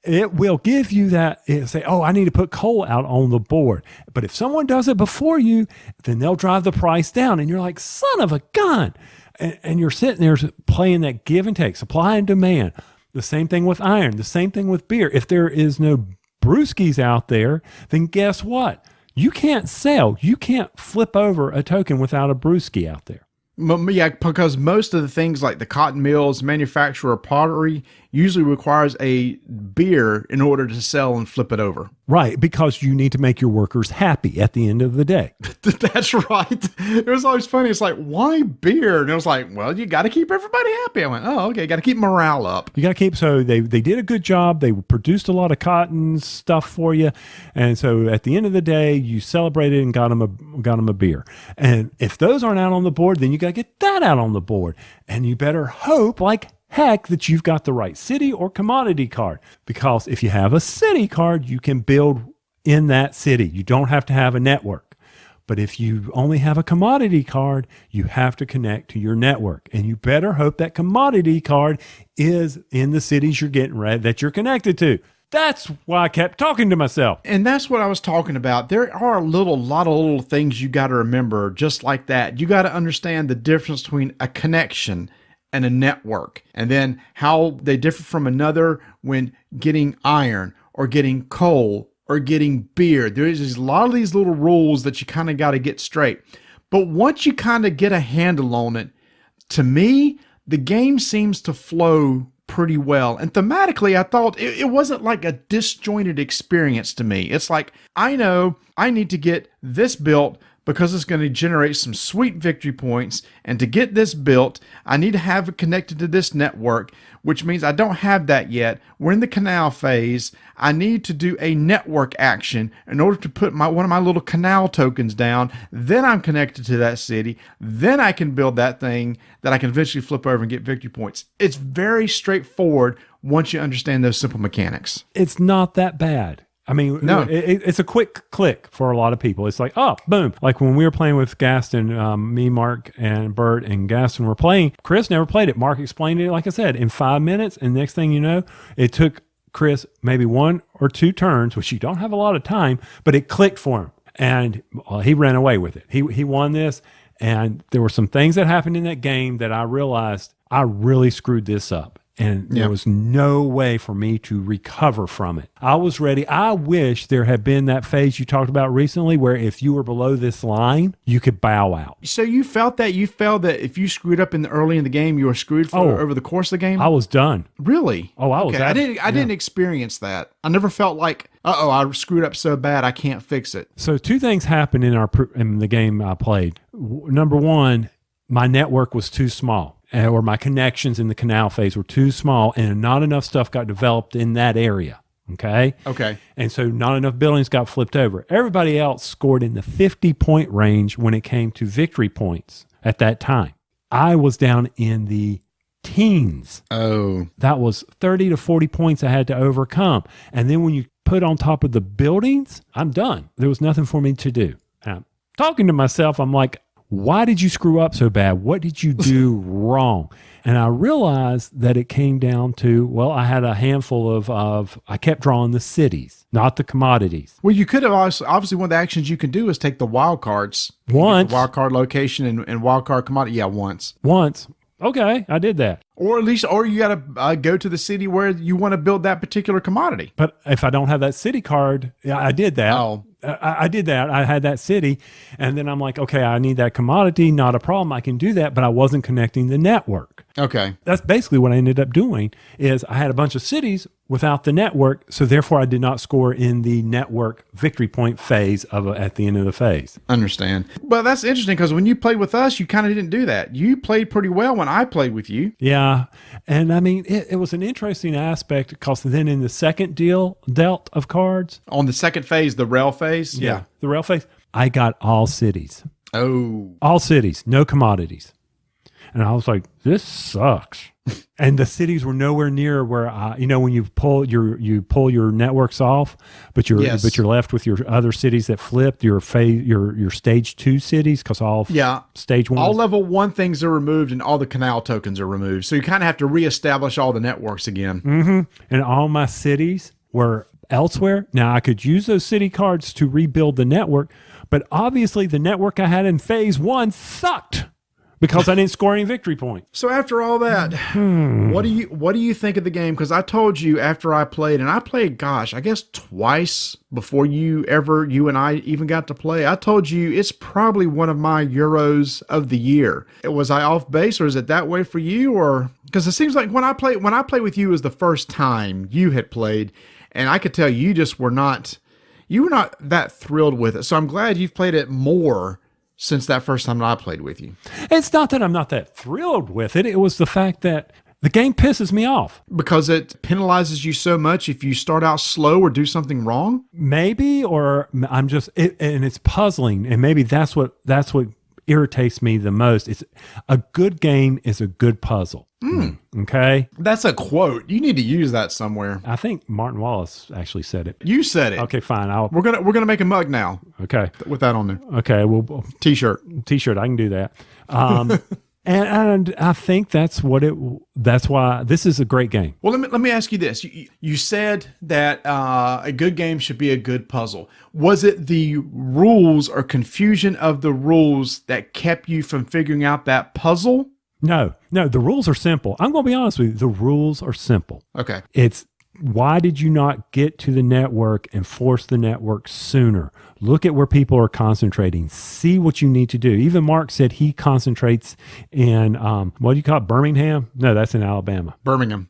It will give you that, say, oh, I need to put coal out on the board. But if someone does it before you, then they'll drive the price down. And you're like, son of a gun. And you're sitting there playing that give and take, supply and demand. The same thing with iron, the same thing with beer. If there is no brewskis out there, then guess what? You can't sell. You can't flip over a token without a brewski out there. Yeah, because most of the things like the cotton mills, manufacturer pottery usually requires a beer in order to sell and flip it over. Right, because you need to make your workers happy at the end of the day. That's right. It was always funny. It's like, why beer? And it was like, well, you got to keep everybody happy. I went, oh, okay, got to keep morale up. You got to keep, so they did a good job. They produced a lot of cotton stuff for you. And so at the end of the day, you celebrated and got them a beer. And if those aren't out on the board, then you got to get that out on the board. And you better hope like heck that you've got the right city or commodity card, because if you have a city card, you can build in that city. You don't have to have a network. But if you only have a commodity card, you have to connect to your network, and you better hope that commodity card is in the cities you're getting ready that you're connected to. That's why I kept talking to myself. And that's what I was talking about. There are a lot of little things you got to remember just like that. You got to understand the difference between a connection and a network, and then how they differ from another when getting iron or getting coal or getting beer. There's a lot of these little rules that you kind of got to get straight. But once you kind of get a handle on it, to me, the game seems to flow pretty well. And thematically, I thought it wasn't like a disjointed experience to me. It's like, I know I need to get this built because it's going to generate some sweet victory points. And to get this built, I need to have it connected to this network, which means I don't have that yet. We're in the canal phase. I need to do a network action in order to put one of my little canal tokens down. Then I'm connected to that city. Then I can build that thing that I can eventually flip over and get victory points. It's very straightforward once you understand those simple mechanics. It's not that bad. I mean, no, it's a quick click for a lot of people. It's like, oh, boom. Like when we were playing with Gaston, me, Mark, and Bert and Gaston were playing. Chris never played it. Mark explained it, like I said, in 5 minutes. And next thing you know, it took Chris maybe 1 or 2 turns, which you don't have a lot of time, but it clicked for him. And he ran away with it. He won this. And there were some things that happened in that game that I realized I really screwed this up. And there was no way for me to recover from it. I was ready. I wish there had been that phase you talked about recently where if you were below this line, you could bow out. So you felt that if you screwed up early in the game, you were screwed for over the course of the game? I was done. Really? Oh, I was. Okay. I didn't experience that. I never felt like, I screwed up so bad I can't fix it. So two things happened in the game I played. Number one, my network was too small. Or my connections in the canal phase were too small, and not enough stuff got developed in that area. Okay. And so not enough buildings got flipped over. Everybody else scored in the 50-point range when it came to victory points at that time. I was down in the teens. Oh. That was 30 to 40 points I had to overcome. And then when you put on top of the buildings, I'm done. There was nothing for me to do. And I'm talking to myself. I'm like, why did you screw up so bad? What did you do wrong? And I realized that it came down to, well, I had a handful of I kept drawing the cities, not the commodities. Well, you could have obviously one of the actions you can do is take the wild cards. Once. Wild card location and wild card commodity. Yeah, once. Okay, I did that. Or you got to go to the city where you want to build that particular commodity. But if I don't have that city card, I did that. Oh. I did that. I had that city. And then I'm like, okay, I need that commodity. Not a problem. I can do that. But I wasn't connecting the network. Okay. That's basically what I ended up doing is I had a bunch of cities without the network. So therefore I did not score in the network victory point phase at the end of the phase. Understand. But that's interesting because when you played with us, you kind of didn't do that. You played pretty well when I played with you. Yeah. And I mean, it was an interesting aspect because then in the second dealt of cards. On the second phase, the rail phase? Yeah. The rail phase, I got all cities. Oh. All cities, no commodities. And I was like, this sucks. And the cities were nowhere near where when you pull your networks off, but you're left with your other cities that flipped your stage 2 cities because all stage 1. All level 1 things are removed and all the canal tokens are removed. So you kind of have to reestablish all the networks again. Mm-hmm. And all my cities were elsewhere. Now I could use those city cards to rebuild the network, but obviously the network I had in phase 1 sucked. Because I didn't score any victory points. So after all that, what do you think of the game? Because I told you after I played, and I played, I guess twice before you and I even got to play. I told you it's probably one of my Euros of the year. Was I off base, or is it that way for you? Or because it seems like when I played with you was the first time you had played, and I could tell you were not that thrilled with it. So I'm glad you've played it more since that first time that I played with you. It's not that I'm not that thrilled with it. It was the fact that the game pisses me off. Because it penalizes you so much if you start out slow or do something wrong? Maybe, or I'm just, and it's puzzling. And maybe that's what irritates me the most. It's a good game is a good puzzle. Okay. That's a quote. You need to use that somewhere. I think Martin Wallace actually said it. You said it. Okay, fine. We're gonna make a mug now. Okay. With that on there. Okay. Well, T-shirt. I can do that. And I think that's why this is a great game. Well, let me ask you this. You said that a good game should be a good puzzle. Was it the rules or confusion of the rules that kept you from figuring out that puzzle? No, the rules are simple. I'm going to be honest with you. The rules are simple. Okay. It's why did you not get to the network and force the network sooner? Look at where people are concentrating. See what you need to do. Even Mark said he concentrates in, what do you call it, Birmingham? No, that's in Alabama. Birmingham.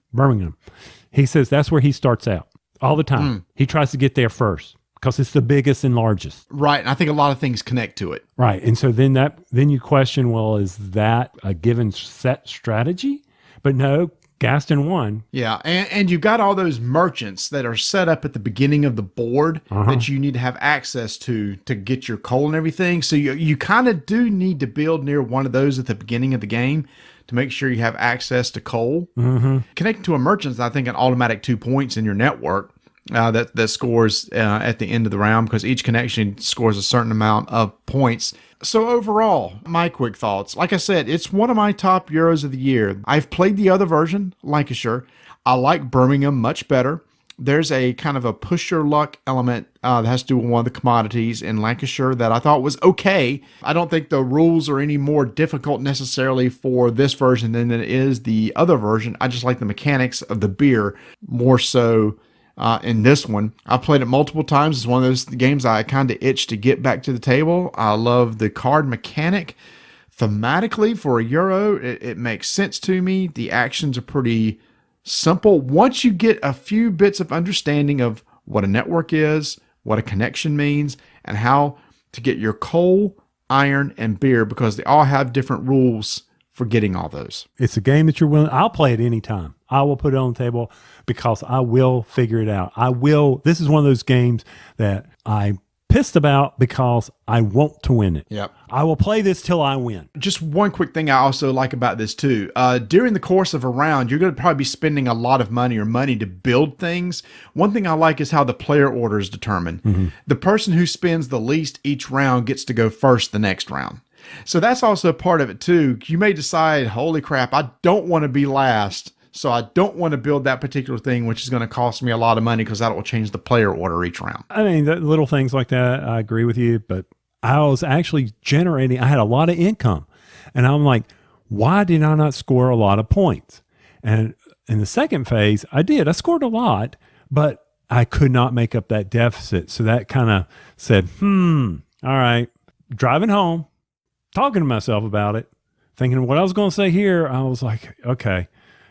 He says that's where he starts out all the time. He tries to get there first because it's the biggest and largest. Right. And I think a lot of things connect to it. Right. And so then you question, well, is that a given set strategy? But no, Gaston won. Yeah. And you've got all those merchants that are set up at the beginning of the board that you need to have access to get your coal and everything. So you kind of do need to build near one of those at the beginning of the game to make sure you have access to coal. Connecting to a merchant is, I think, an automatic 2 points in your network. That scores at the end of the round because each connection scores a certain amount of points. So overall, my quick thoughts. Like I said, it's one of my top Euros of the year. I've played the other version, Lancashire. I like Birmingham much better. there's a kind of a push your luck element that has to do with one of the commodities in Lancashire that I thought was okay. I don't think the rules are any more difficult necessarily for this version than it is the other version. I just like the mechanics of the beer more so in this one. I've played it multiple times. It's one of those games I kind of itch to get back to the table. I love the card mechanic. Thematically, for a Euro, it makes sense to me. The actions are pretty simple. Once you get a few bits of understanding of what a network is, what a connection means, and how to get your coal, iron, and beer, because they all have different rules for getting all those. It's a game that you're willing. I'll play it anytime. I will put it on the table because I will figure it out. This is one of those games that I'm pissed about because I want to win it. Yep. I will play this till I win. Just one quick thing I also like about this too. During the course of a round, you're going to probably be spending a lot of money to build things. One thing I like is how the player order is determined. Mm-hmm. The person who spends the least each round gets to go first the next round. So that's also part of it too. You may decide, holy crap, I don't want to be last. So I don't want to build that particular thing, which is going to cost me a lot of money because that will change the player order each round. I mean, the little things like that, I agree with you, but I was actually I had a lot of income. And I'm like, why did I not score a lot of points? And in the second phase, I did. I scored a lot, but I could not make up that deficit. So that kind of said, all right, driving home, talking to myself about it, thinking what I was going to say here, I was like, okay,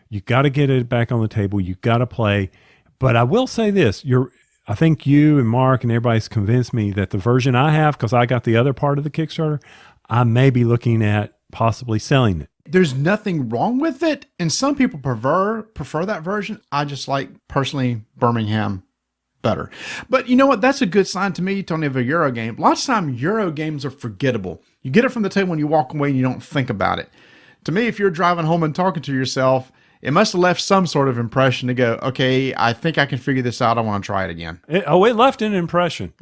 you got to get it back on the table. You got to play. But I will say this, I think you and Mark and everybody's convinced me that the version I have, because I got the other part of the Kickstarter, I may be looking at possibly selling it. There's nothing wrong with it. And some people prefer that version. I just like, personally, Birmingham better. But you know what? That's a good sign to me, Tony, of a Euro game. Lots of times, Euro games are forgettable. You get it from the table and you walk away and you don't think about it. To me, if you're driving home and talking to yourself, it must have left some sort of impression to go, okay, I think I can figure this out. I want to try it again. It left an impression.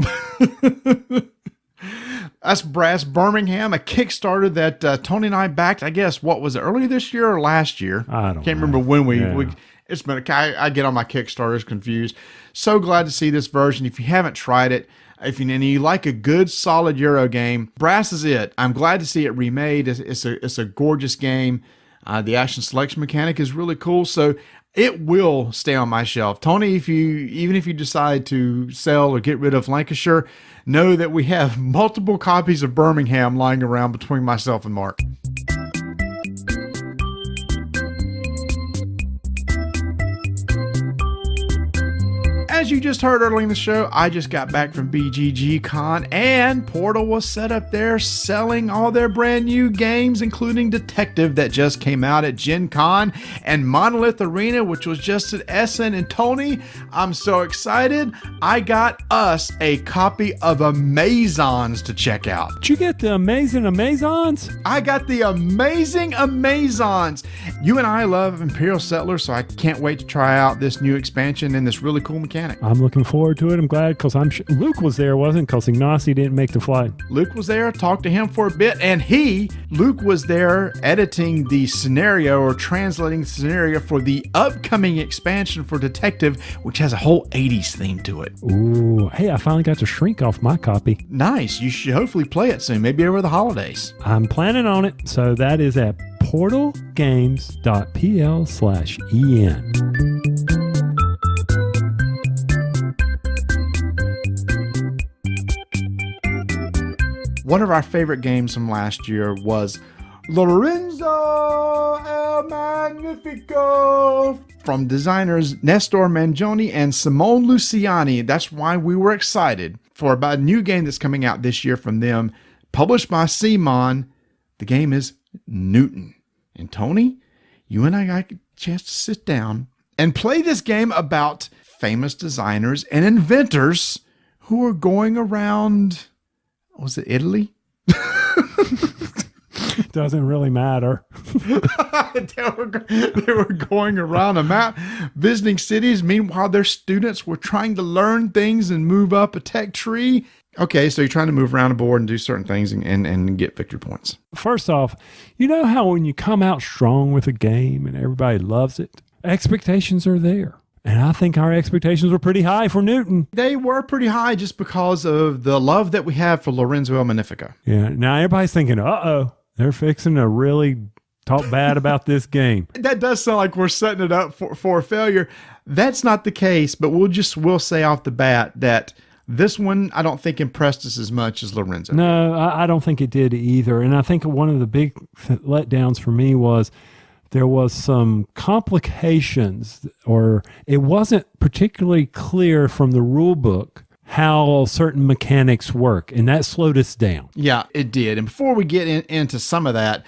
That's Brass Birmingham, a Kickstarter that Tony and I backed, I guess, what was it, earlier this year or last year? I don't Can't know. remember when we it's been, I get on my Kickstarters confused. So glad to see this version. If you haven't tried it, if you like a good, solid Euro game, Brass is it. I'm glad to see it remade. It's a gorgeous game. The action selection mechanic is really cool, so it will stay on my shelf. Tony, even if you decide to sell or get rid of Lancashire, know that we have multiple copies of Birmingham lying around between myself and Mark. As you just heard earlier in the show, I just got back from BGG Con, and Portal was set up there selling all their brand new games, including Detective that just came out at Gen Con, and Monolith Arena, which was just at Essen. And Tony, I'm so excited. I got us a copy of Amazons to check out. Did you get the Amazing Amazons? I got the Amazing Amazons. You and I love Imperial Settlers, so I can't wait to try out this new expansion and this really cool mechanic. I'm looking forward to it. I'm glad because Luke was there, wasn't? Because Ignacy didn't make the flight. Luke was there, talked to him for a bit, and Luke was there editing the scenario or translating the scenario for the upcoming expansion for Detective, which has a whole 80s theme to it. Ooh, hey, I finally got to shrink off my copy. Nice. You should hopefully play it soon, maybe over the holidays. I'm planning on it. So that is at portalgames.pl/en. One of our favorite games from last year was Lorenzo El Magnifico from designers Nestor Mangione and Simone Luciani. That's why we were excited for about a new game that's coming out this year from them, published by Simon. The game is Newton. And Tony, you and I got a chance to sit down and play this game about famous designers and inventors who are going around... Was it Italy? Doesn't really matter. They were going around a map, visiting cities. Meanwhile, their students were trying to learn things and move up a tech tree. Okay, so you're trying to move around a board and do certain things and get victory points. First off, you know how when you come out strong with a game and everybody loves it, expectations are there. And I think our expectations were pretty high for Newton. They were pretty high just because of the love that we have for Lorenzo El Magnifico. Yeah. Now everybody's thinking, uh-oh, they're fixing to really talk bad about this game. That does sound like we're setting it up for a failure. That's not the case, but we'll say off the bat that this one, I don't think impressed us as much as Lorenzo. No, I don't think it did either. And I think one of the big letdowns for me was there was some complications, or it wasn't particularly clear from the rule book how certain mechanics work, and that slowed us down. Yeah, it did. And before we get into some of that,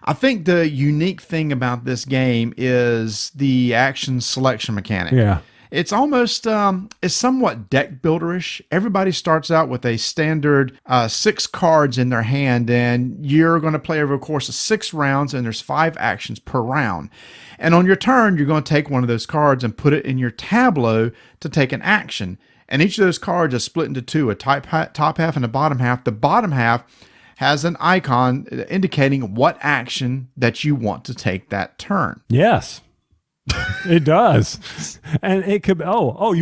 I think the unique thing about this game is the action selection mechanic. Yeah. It's almost, it's somewhat deck builderish. Everybody starts out with a standard 6 cards in their hand, and you're going to play over a course of 6 rounds, and there's 5 actions per round. And on your turn, you're going to take one of those cards and put it in your tableau to take an action. And each of those cards is split into 2, a top half and a bottom half. The bottom half has an icon indicating what action that you want to take that turn. Yes. It does. And it could, you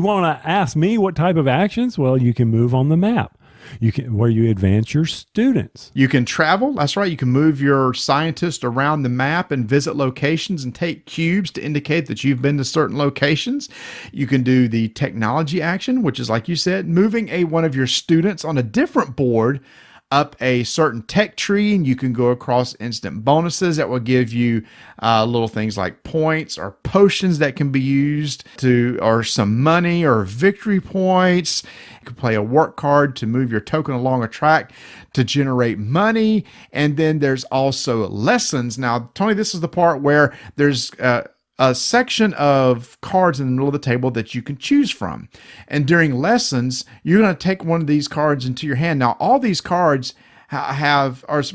want to ask me what type of actions? Well, you can move on the map. You can, where you advance your students. You can travel. That's right. You can move your scientist around the map and visit locations and take cubes to indicate that you've been to certain locations. You can do the technology action, which is, like you said, moving one of your students on a different board up a certain tech tree, and you can go across instant bonuses that will give you little things like points or potions that can be used or some money or victory points. You can play a work card to move your token along a track to generate money. And then there's also lessons. Now, Tony, this is the part where there's a section of cards in the middle of the table that you can choose from. And during lessons, you're going to take one of these cards into your hand. Now, all these cards are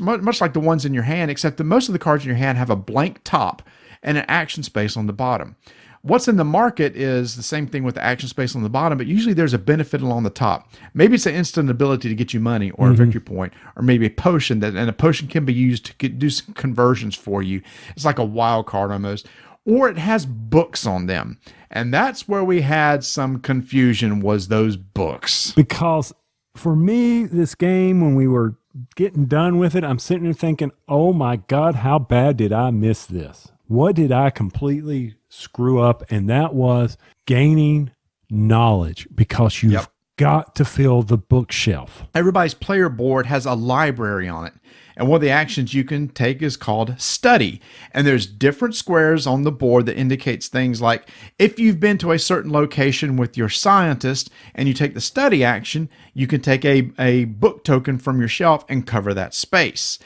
much like the ones in your hand, except that most of the cards in your hand have a blank top and an action space on the bottom. What's in the market is the same thing with the action space on the bottom, but usually there's a benefit along the top. Maybe it's an instant ability to get you money or a victory point, or maybe a potion, and a potion can be used to do some conversions for you. It's like a wild card almost. Or it has books on them. And that's where we had some confusion, was those books. Because for me, this game, when we were getting done with it, I'm sitting there thinking, oh my God, how bad did I miss this? What did I completely screw up? And that was gaining knowledge, because you've got to fill the bookshelf. Everybody's player board has a library on it. And one of the actions you can take is called study. And there's different squares on the board that indicates things like, if you've been to a certain location with your scientist and you take the study action, you can take a book token from your shelf and cover that space.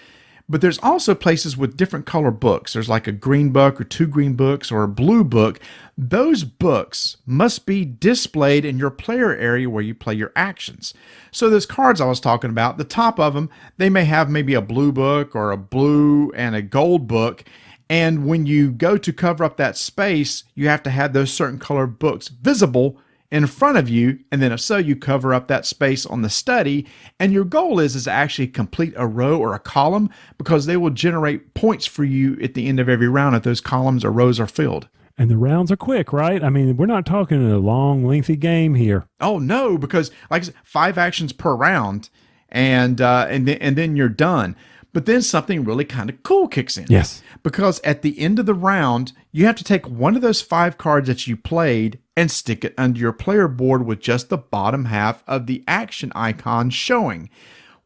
But there's also places with different color books. There's like a green book or 2 green books or a blue book. Those books must be displayed in your player area where you play your actions. So those cards I was talking about, the top of them, they may have maybe a blue book or a blue and a gold book. And when you go to cover up that space, you have to have those certain color books visible in front of you, and then if so, you cover up that space on the study, and your goal is to actually complete a row or a column, because they will generate points for you at the end of every round if those columns or rows are filled. And the rounds are quick, right? I mean, we're not talking a long, lengthy game here. Oh no, because like I said, 5 actions per round, and then you're done. But then something really kind of cool kicks in. Yes. Because at the end of the round, you have to take one of those 5 cards that you played and stick it under your player board with just the bottom half of the action icon showing.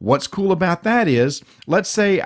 What's cool about that is, let's say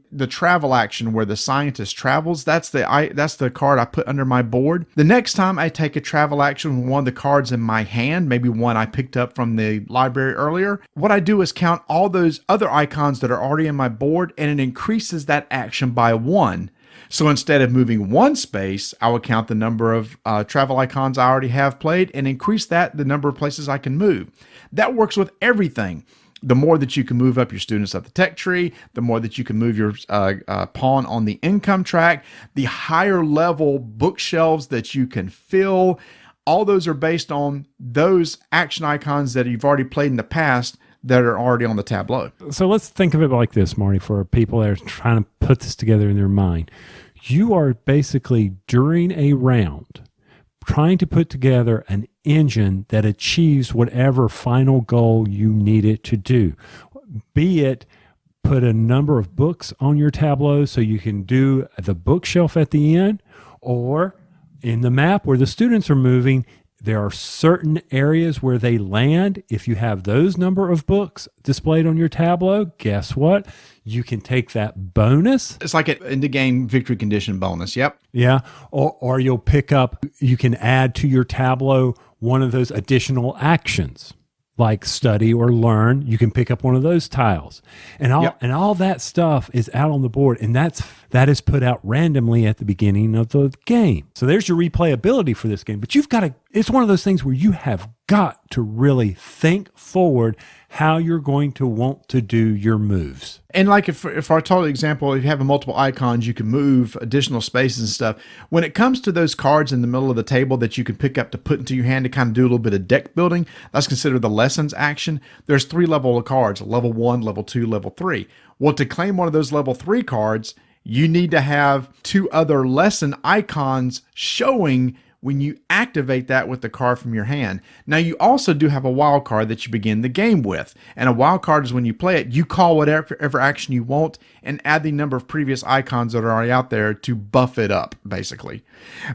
the travel action where the scientist travels, that's the card I put under my board. The next time I take a travel action with one of the cards in my hand, maybe one I picked up from the library earlier, what I do is count all those other icons that are already in my board, and it increases that action by 1. So instead of moving 1 space, I would count the number of travel icons I already have played and increase the number of places I can move. That works with everything. The more that you can move up your students up the tech tree, the more that you can move your pawn on the income track, the higher level bookshelves that you can fill. All those are based on those action icons that you've already played in the past that are already on the tableau. So let's think of it like this, Marty, for people that are trying to put this together in their mind. You are basically, during a round, trying to put together an engine that achieves whatever final goal you need it to do. Be it put a number of books on your tableau so you can do the bookshelf at the end, or in the map where the students are moving, there are certain areas where they land. If you have those number of books displayed on your tableau, guess what? You can take that bonus. It's like an in-the-game victory condition bonus. Yep. Yeah. Or you'll pick up, you can add to your tableau one of those additional actions like study or learn. You can pick up one of those tiles, and all that stuff is out on the board, and that is put out randomly at the beginning of the game. So there's your replayability for this game. But it's one of those things where you have got to really think forward how you're going to want to do your moves. And like if our total example, if you have multiple icons, you can move additional spaces and stuff. When it comes to those cards in the middle of the table that you can pick up to put into your hand to kind of do a little bit of deck building, that's considered the lessons action. There's 3 levels of cards, level 1, level 2, level 3. Well, to claim one of those level 3 cards, you need to have 2 other lesson icons showing when you activate that with the card from your hand. Now, you also do have a wild card that you begin the game with. And a wild card is when you play it, you call whatever action you want and add the number of previous icons that are already out there to buff it up, basically.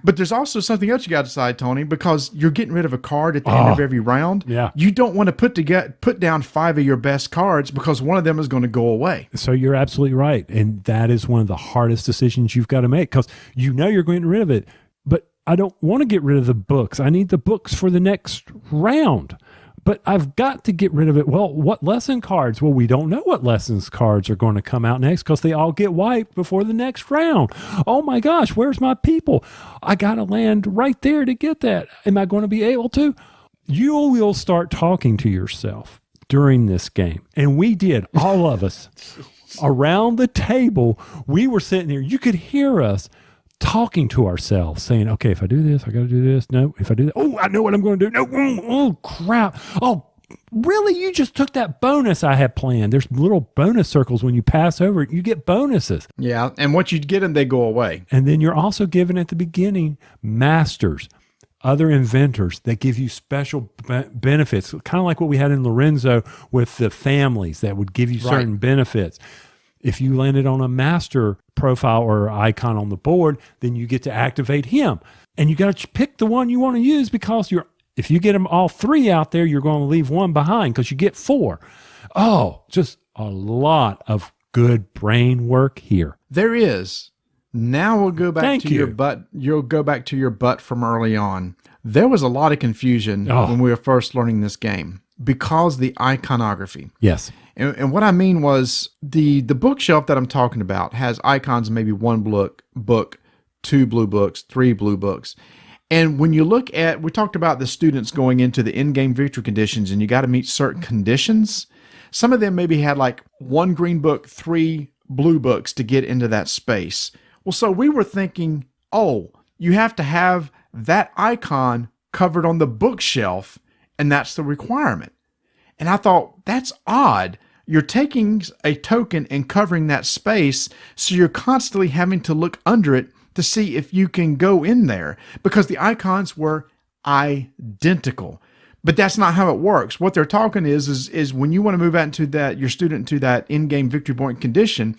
But there's also something else you got to decide, Tony, because you're getting rid of a card at the end of every round. Yeah. You don't want to put down 5 of your best cards because one of them is going to go away. So you're absolutely right. And that is one of the hardest decisions you've got to make, because you know you're getting rid of it. But I don't want to get rid of the books. I need the books for the next round. But I've got to get rid of it. Well, what lesson cards? Well, we don't know what lessons cards are going to come out next because they all get wiped before the next round. Oh my gosh, where's my people? I got to land right there to get that. Am I going to be able to? You will start talking to yourself during this game. And we did, all of us. Around the table, we were sitting there. You could hear us talking to ourselves, saying, okay, if I do this, I got to do this. No, if I do that, oh, I know what I'm going to do. No, oh, crap. Oh, really? You just took that bonus I had planned. There's little bonus circles when you pass over it. You get bonuses. Yeah, and once you get them, they go away. And then you're also given at the beginning masters, other inventors that give you special benefits, kind of like what we had in Lorenzo with the families that would give you certain benefits. If you landed on a master profile or icon on the board, then you get to activate him. And you got to pick the one you want to use, because if you get them all 3 out there, you're going to leave one behind because you get 4. Oh, just a lot of good brain work here. There is. Now we'll go back to your butt. You'll go back to your butt from early on. There was a lot of confusion when we were first learning this game because the iconography. Yes. And what I mean was the bookshelf that I'm talking about has icons, maybe 1 book, 2 blue books, 3 blue books. And when you look at, we talked about the students going into the in-game victory conditions and you got to meet certain conditions. Some of them maybe had like 1 green book, 3 blue books to get into that space. Well, so we were thinking, oh, you have to have that icon covered on the bookshelf, and that's the requirement. And I thought, that's odd. You're taking a token and covering that space, so you're constantly having to look under it to see if you can go in there, because the icons were identical. But that's not how it works. What they're talking is when you want to move out into that, your student into that in-game victory point condition,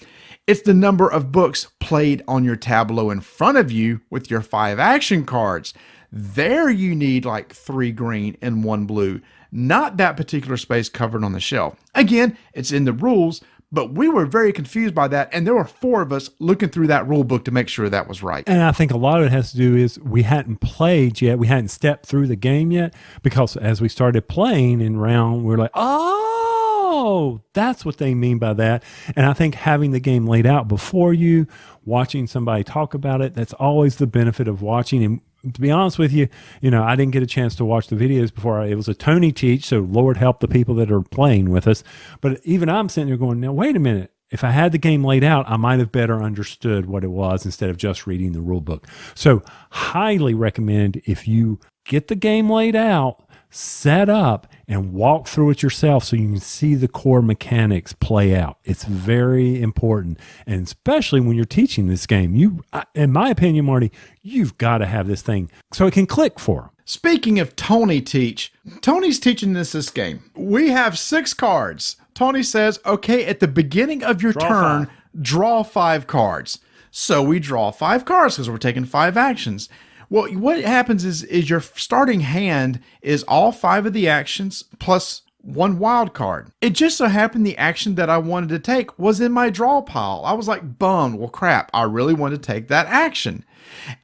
it's the number of books played on your tableau in front of you with your 5 action cards. There you need like 3 green and 1 blue. Not that particular space covered on the shelf. Again, it's in the rules, but we were very confused by that, and there were 4 of us looking through that rule book to make sure that was right. And I think a lot of it has to do is we hadn't played yet. We hadn't stepped through the game yet, because as we started playing in round, we're like, oh, that's what they mean by that. And I think having the game laid out before you, watching somebody talk about it, that's always the benefit of watching. And to be honest with you, I didn't get a chance to watch the videos before. It was a Tony teach, so Lord help the people that are playing with us. But even I'm sitting there going, now, wait a minute. If I had the game laid out, I might have better understood what it was instead of just reading the rule book. So highly recommend, if you get the game laid out, set up and walk through it yourself so you can see the core mechanics play out. It's very important. And especially when you're teaching this game, in my opinion, Marty, you've got to have this thing so it can click for them. Speaking of Tony's teaching this game. We have 6 cards. Tony says, okay, at the beginning of your turn, draw 5 cards. So we draw 5 cards because we're taking 5 actions. Well, what happens is your starting hand is all 5 of the actions plus 1 wild card. It just so happened the action that I wanted to take was in my draw pile. I was like, bummed. Well, crap, I really wanted to take that action.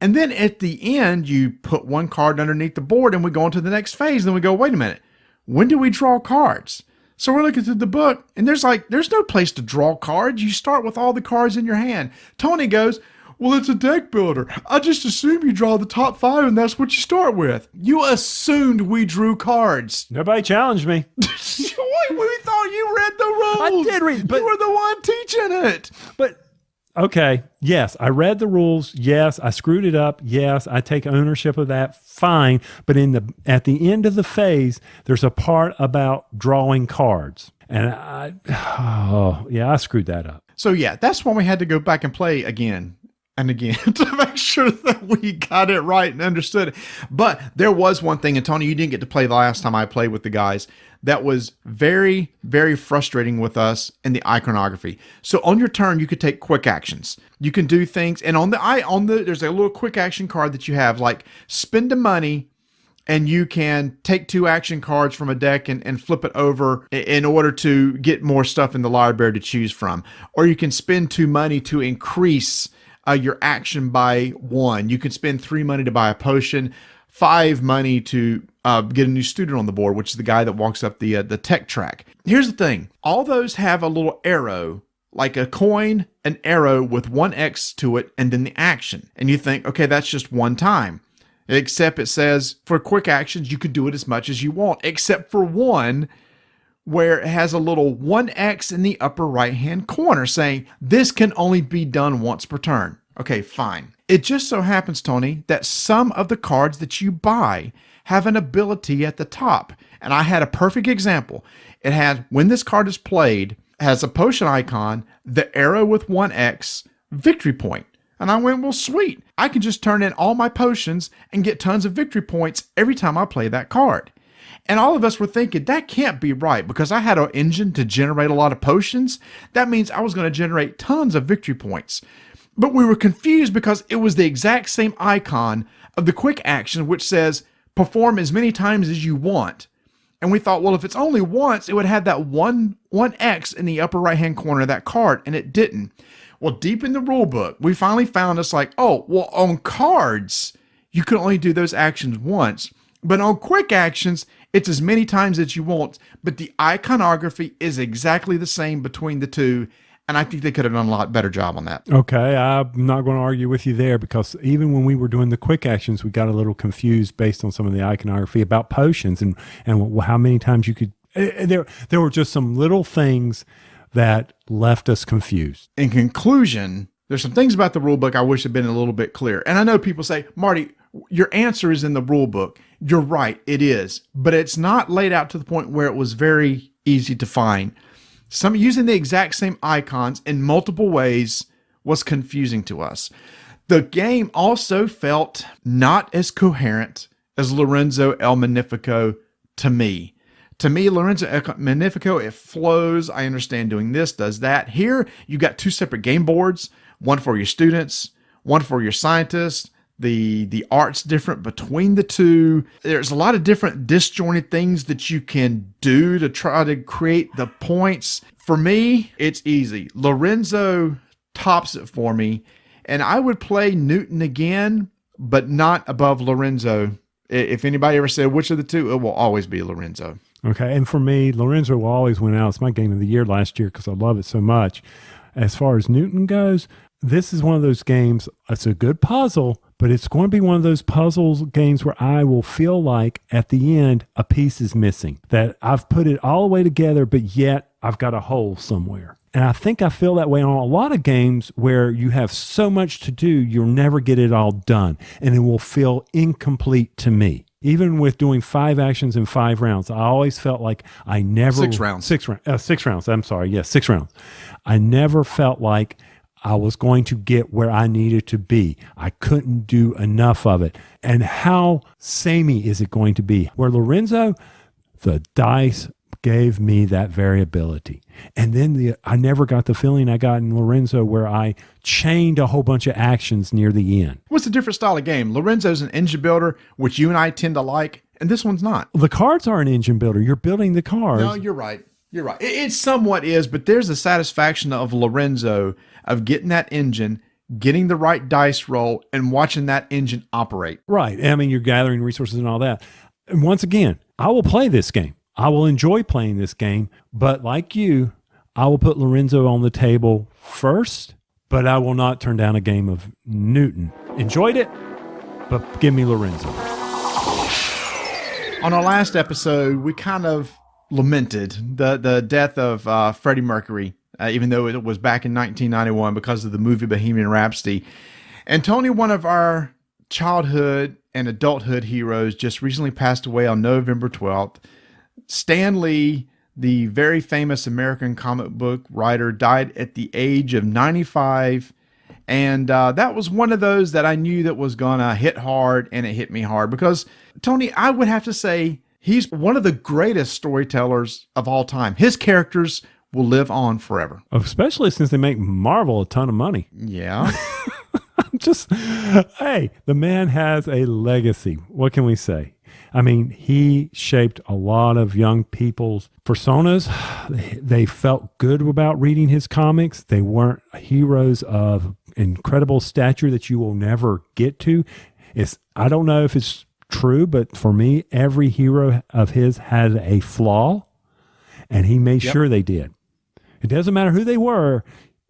And then at the end, you put 1 card underneath the board and we go on to the next phase. Then we go, wait a minute, when do we draw cards? So we're looking through the book and there's no place to draw cards. You start with all the cards in your hand. Tony goes, well, it's a deck builder. I just assume you draw the top 5 and that's what you start with. You assumed we drew cards. Nobody challenged me. We thought you read the rules. I did read, but you were the one teaching it. But okay, yes, I read the rules. Yes, I screwed it up. Yes, I take ownership of that. Fine. But at the end of the phase, there's a part about drawing cards. And I screwed that up. So yeah, that's when we had to go back and play again and again to make sure that we got it right and understood it. But there was one thing, and Tony, you didn't get to play the last time I played with the guys, that was very, very frustrating with us in the iconography. So on your turn, you could take quick actions. You can do things, and there's a little quick action card that you have, like spend the money, and you can take 2 action cards from a deck and flip it over in order to get more stuff in the library to choose from. Or you can spend 2 money to increase your action by 1. You can spend 3 money to buy a potion, 5 money to get a new student on the board, which is the guy that walks up the tech track. Here's the thing. All those have a little arrow, like a coin, an arrow with 1 X to it, and then the action. And you think, okay, that's just 1 time. Except it says for quick actions, you could do it as much as you want, except for one where it has a little 1X in the upper right-hand corner saying this can only be done once per turn. Okay, fine. It just so happens, Tony, that some of the cards that you buy have an ability at the top. And I had a perfect example. It had, when this card is played, has a potion icon, the arrow with 1X, victory point. And I went, well, sweet. I can just turn in all my potions and get tons of victory points every time I play that card. And all of us were thinking, that can't be right because I had an engine to generate a lot of potions. That means I was going to generate tons of victory points. But we were confused because it was the exact same icon of the quick action, which says perform as many times as you want. And we thought, well, if it's only once, it would have that 1X in the upper right-hand corner of that card, and it didn't. Well, deep in the rule book, we finally found us like, oh, well, on cards, you can only do those actions once. But on quick actions, it's as many times as you want. But the iconography is exactly the same between the two. And I think they could have done a lot better job on that. Okay, I'm not going to argue with you there because even when we were doing the quick actions, we got a little confused based on some of the iconography about potions and how many times you could. There were just some little things that left us confused. In conclusion, there's some things about the rule book I wish had been a little bit clearer. And I know people say, Marty, your answer is in the rule book. You're right, it is. But it's not laid out to the point where it was very easy to find. Some using the exact same icons in multiple ways was confusing to us. The game also felt not as coherent as Lorenzo El Magnifico to me. To me, Lorenzo El Magnifico, it flows. I understand doing this, does that. Here, you got 2 separate game boards, one for your students, one for your scientists. The art's different between the two. There's a lot of different disjointed things that you can do to try to create the points. For me, it's easy. Lorenzo tops it for me. And I would play Newton again, but not above Lorenzo. If anybody ever said which of the two, it will always be Lorenzo. Okay, and for me, Lorenzo will always win out. It's my game of the year last year because I love it so much. As far as Newton goes, this is one of those games, it's a good puzzle, but it's going to be one of those puzzles games where I will feel like at the end, a piece is missing. That I've put it all the way together, but yet I've got a hole somewhere. And I think I feel that way on a lot of games where you have so much to do, you'll never get it all done. And it will feel incomplete to me. Even with doing 5 actions in 5 rounds, I always felt like I never... 6 rounds. 6 rounds. I'm sorry. Yes, 6 rounds. I never felt like I was going to get where I needed to be. I couldn't do enough of it. And how samey is it going to be? Where Lorenzo, the dice gave me that variability. And then I never got the feeling I got in Lorenzo where I chained a whole bunch of actions near the end. What's a different style of game? Lorenzo's an engine builder, which you and I tend to like, and this one's not. The cards are an engine builder. You're building the cards. No, you're right. You're right. It somewhat is, but there's the satisfaction of Lorenzo of getting that engine, getting the right dice roll, and watching that engine operate. Right. I mean, you're gathering resources and all that. And once again, I will play this game. I will enjoy playing this game, but like you, I will put Lorenzo on the table first, but I will not turn down a game of Newton. Enjoyed it, but give me Lorenzo. On our last episode, we kind of lamented the death of Freddie Mercury, even though it was back in 1991 because of the movie Bohemian Rhapsody. And Tony, one of our childhood and adulthood heroes, just recently passed away on November 12th. Stan Lee, the very famous American comic book writer, died at the age of 95. And that was one of those that I knew that was going to hit hard, and it hit me hard. Because, Tony, I would have to say he's one of the greatest storytellers of all time. His characters will live on forever. Especially since they make Marvel a ton of money. Yeah. Hey, the man has a legacy. What can we say? I mean, he shaped a lot of young people's personas. They felt good about reading his comics. They weren't heroes of incredible stature that you will never get to. I don't know if it's true, but for me, every hero of his had a flaw, and he made sure they did. It doesn't matter who they were.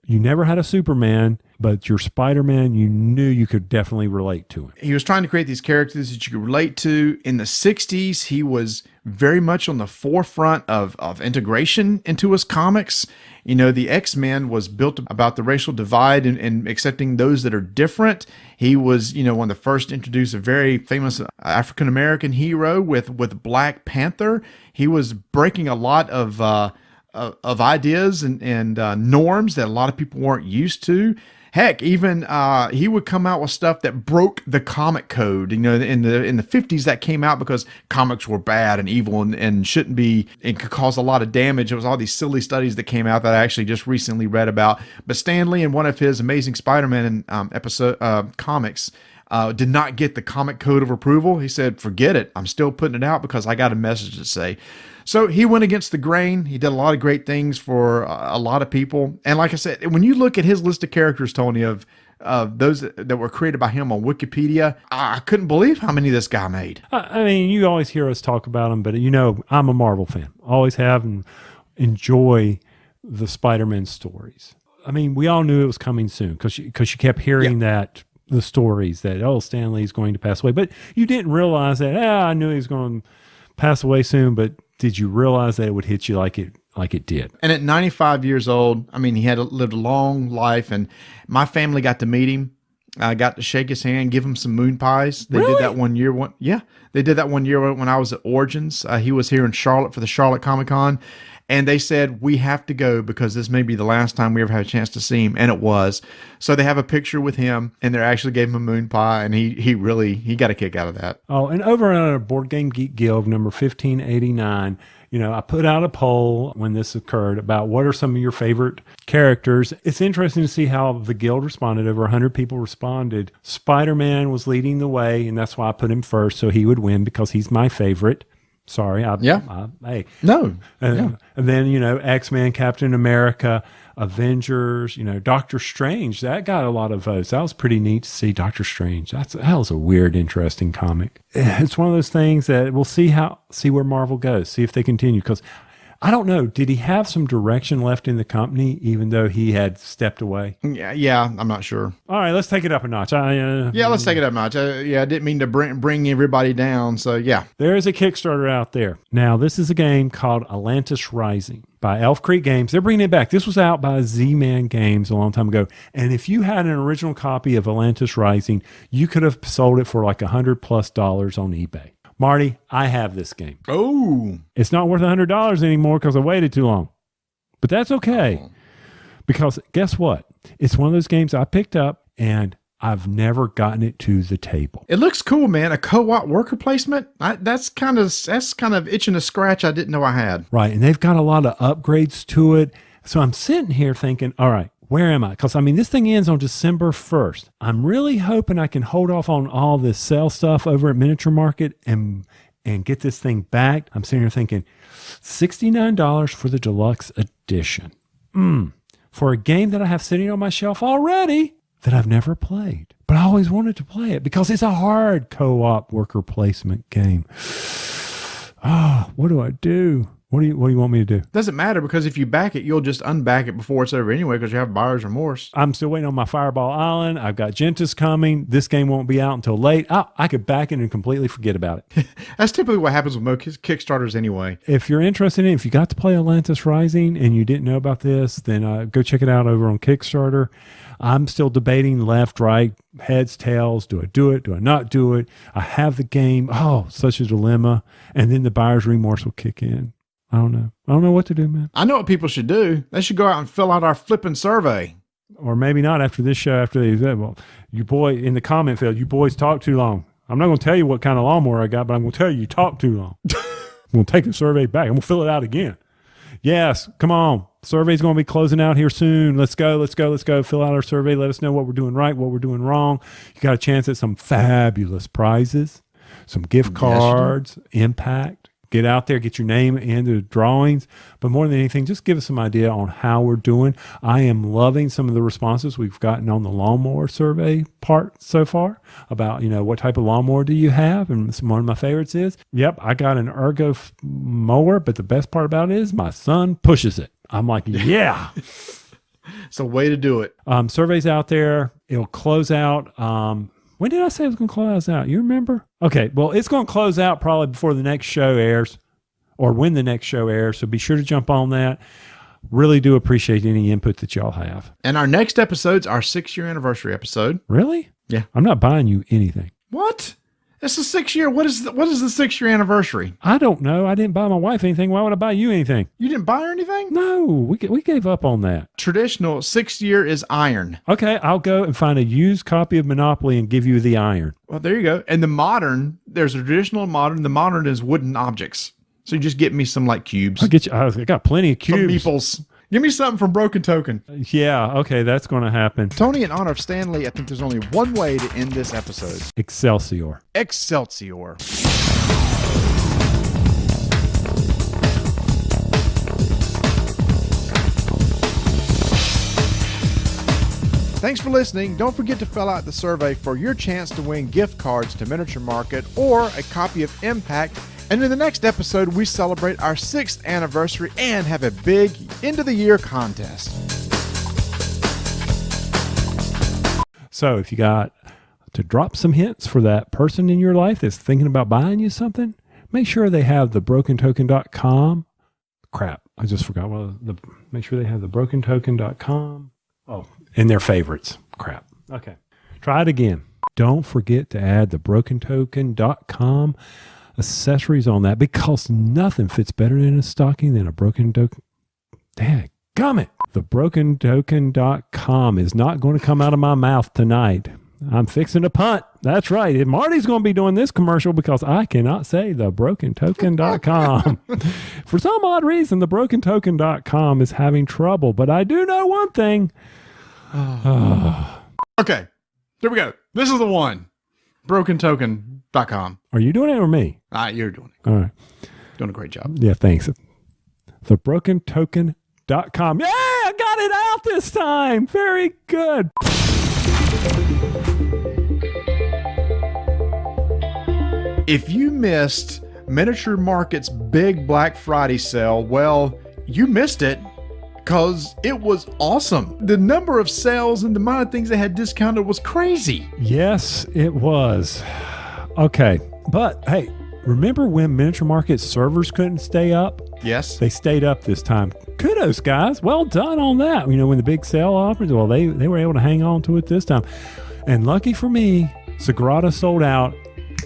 You never had a Superman, but your Spider-Man, you knew you could definitely relate to him. He was trying to create these characters that you could relate to. In the 60s, he was very much on the forefront of integration into his comics. You know, the X-Men was built about the racial divide and accepting those that are different. He was, one of the first to introduce a very famous African-American hero with Black Panther. He was breaking a lot of ideas and norms that a lot of people weren't used to. Heck, even he would come out with stuff that broke the comic code. In the 50s, that came out because comics were bad and evil and shouldn't be, and could cause a lot of damage. It was all these silly studies that came out that I actually just recently read about. But Stan Lee, in one of his Amazing Spider-Man comics, did not get the comic code of approval. He said, "Forget it. I'm still putting it out because I got a message to say." So he went against the grain. He did a lot of great things for a lot of people. And like I said, when you look at his list of characters, Tony, of those that were created by him on Wikipedia, I couldn't believe how many this guy made. I mean, you always hear us talk about him, but I'm a Marvel fan. Always have, and enjoy the Spider-Man stories. I mean, we all knew it was coming soon because you kept hearing that, the stories that, Stan Lee's going to pass away. But you didn't realize that, I knew he was going to pass away soon, but did you realize that it would hit you like it did? And at 95 years old, I mean, he had lived a long life, and my family got to meet him. I got to shake his hand, give him some moon pies. They did that one year. They did that one year when I was at Origins. He was here in Charlotte for the Charlotte Comic Con, and they said, we have to go because this may be the last time we ever had a chance to see him, and it was. So they have a picture with him, and they actually gave him a moon pie, and he got a kick out of that. Oh, and over on our Board Game Geek Guild, number 1589, I put out a poll when this occurred about what are some of your favorite characters. It's interesting to see how the guild responded. Over 100 people responded. Spider-Man was leading the way, and that's why I put him first, so he would win because he's my favorite. Sorry. Hey. No. And then, X-Men, Captain America, Avengers, Doctor Strange. That got a lot of votes. That was pretty neat to see Doctor Strange. That was a weird, interesting comic. It's one of those things that we'll see where Marvel goes, see if they continue. Because I don't know, did he have some direction left in the company even though he had stepped away? Yeah, I'm not sure. All right, let's take it up a notch. Let's take it up a notch. I didn't mean to bring everybody down, so yeah. There is a Kickstarter out there. Now, this is a game called Atlantis Rising by Elf Creek Games. They're bringing it back. This was out by Z-Man Games a long time ago. And if you had an original copy of Atlantis Rising, you could have sold it for like $100+ on eBay. Marty, I have this game. Oh. It's not worth $100 anymore because I waited too long. But that's okay. Because guess what? It's one of those games I picked up and I've never gotten it to the table. It looks cool, man. A co-op worker placement. That's kind of itching a scratch I didn't know I had. Right. And they've got a lot of upgrades to it. So I'm sitting here thinking, all right, where am I? Because, I mean, this thing ends on December 1st. I'm really hoping I can hold off on all this sale stuff over at Miniature Market and get this thing back. I'm sitting here thinking, $69 for the deluxe edition. For a game that I have sitting on my shelf already that I've never played. But I always wanted to play it because it's a hard co-op worker placement game. Oh, what do I do? What do you want me to do? Doesn't matter because if you back it, you'll just unback it before it's over anyway because you have buyer's remorse. I'm still waiting on my Fireball Island. I've got Gentis coming. This game won't be out until late. I could back it and completely forget about it. That's typically what happens with most Kickstarters anyway. If you're interested in it, if you got to play Atlantis Rising and you didn't know about this, then go check it out over on Kickstarter. I'm still debating left, right, heads, tails. Do I do it? Do I not do it? I have the game. Oh, such a dilemma. And then the buyer's remorse will kick in. I don't know. I don't know what to do, man. I know what people should do. They should go out and fill out our flipping survey. Or maybe not after this show, after the event. Well, you boy, in the comment field, you boys talk too long. I'm not going to tell you what kind of lawnmower I got, but I'm going to tell you talk too long. I'm going to take the survey back. I'm going to fill it out again. Yes, come on. Survey's going to be closing out here soon. Let's go. Fill out our survey. Let us know what we're doing right, what we're doing wrong. You got a chance at some fabulous prizes, some gift cards, impact. Get out there, get your name into the drawings. But more than anything, just give us some idea on how we're doing. I am loving some of the responses we've gotten on the lawnmower survey part so far about, what type of lawnmower do you have? And one of my favorites is, yep, I got an Ergo mower, but the best part about it is my son pushes it. I'm like, yeah. It's a way to do it. Survey's out there. It'll close out. When did I say it was going to close out? You remember? Okay, well, it's going to close out probably before the next show airs or when the next show airs, so be sure to jump on that. Really do appreciate any input that y'all have. And our next episode's our 6-year anniversary episode. Really? Yeah. I'm not buying you anything. What? It's the 6 year. What is the 6-year anniversary? I don't know. I didn't buy my wife anything. Why would I buy you anything? You didn't buy her anything? No, we gave up on that. Traditional 6-year is iron. Okay, I'll go and find a used copy of Monopoly and give you the iron. Well, there you go. And the modern, there's a traditional and modern. The modern is wooden objects. So you just get me some like cubes. I'll get you. I got plenty of cubes. Some meeples. Give me something from Broken Token. Yeah, okay, that's going to happen. Tony, in honor of Stanley, I think there's only one way to end this episode. Excelsior. Excelsior. Thanks for listening. Don't forget to fill out the survey for your chance to win gift cards to Miniature Market or a copy of Impact. And in the next episode, we celebrate our 6th anniversary and have a big end-of-the-year contest. So if you got to drop some hints for that person in your life that's thinking about buying you something, make sure they have thebrokentoken.com. Crap, I just forgot. Make sure they have thebrokentoken.com. Oh, and their favorites. Crap. Okay. Try it again. Don't forget to add thebrokentoken.com accessories on that because nothing fits better in a stocking than a broken token. Dadgummit. Thebrokentoken.com is not going to come out of my mouth tonight. I'm fixing to punt. That's right. And Marty's going to be doing this commercial because I cannot say thebrokentoken.com. For some odd reason, thebrokentoken.com is having trouble, but I do know one thing. Okay, there we go. This is the one. BrokenToken.com. Are you doing it or me? You're doing it. All right. Doing a great job. Yeah, thanks. TheBrokenToken.com. Yeah, I got it out this time. Very good. If you missed Miniature Market's big Black Friday sale, well, you missed it. Because it was awesome. The number of sales and the amount of things they had discounted was crazy. Yes, it was. Okay. But hey, remember when Miniature Market servers couldn't stay up? Yes. They stayed up this time. Kudos, guys. Well done on that. When the big sale offers, well, they were able to hang on to it this time. And lucky for me, Sagrada sold out.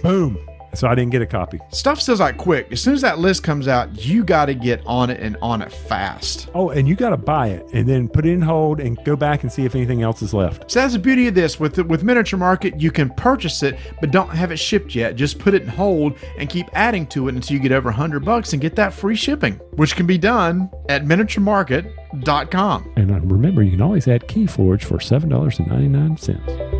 Boom. So I didn't get a copy. Stuff sells out quick. As soon as that list comes out, you got to get on it and on it fast. Oh, and you got to buy it and then put it in hold and go back and see if anything else is left. So that's the beauty of this. With Miniature Market, you can purchase it, but don't have it shipped yet. Just put it in hold and keep adding to it until you get over $100 and get that free shipping, which can be done at miniaturemarket.com. And remember, you can always add Keyforge for $7.99.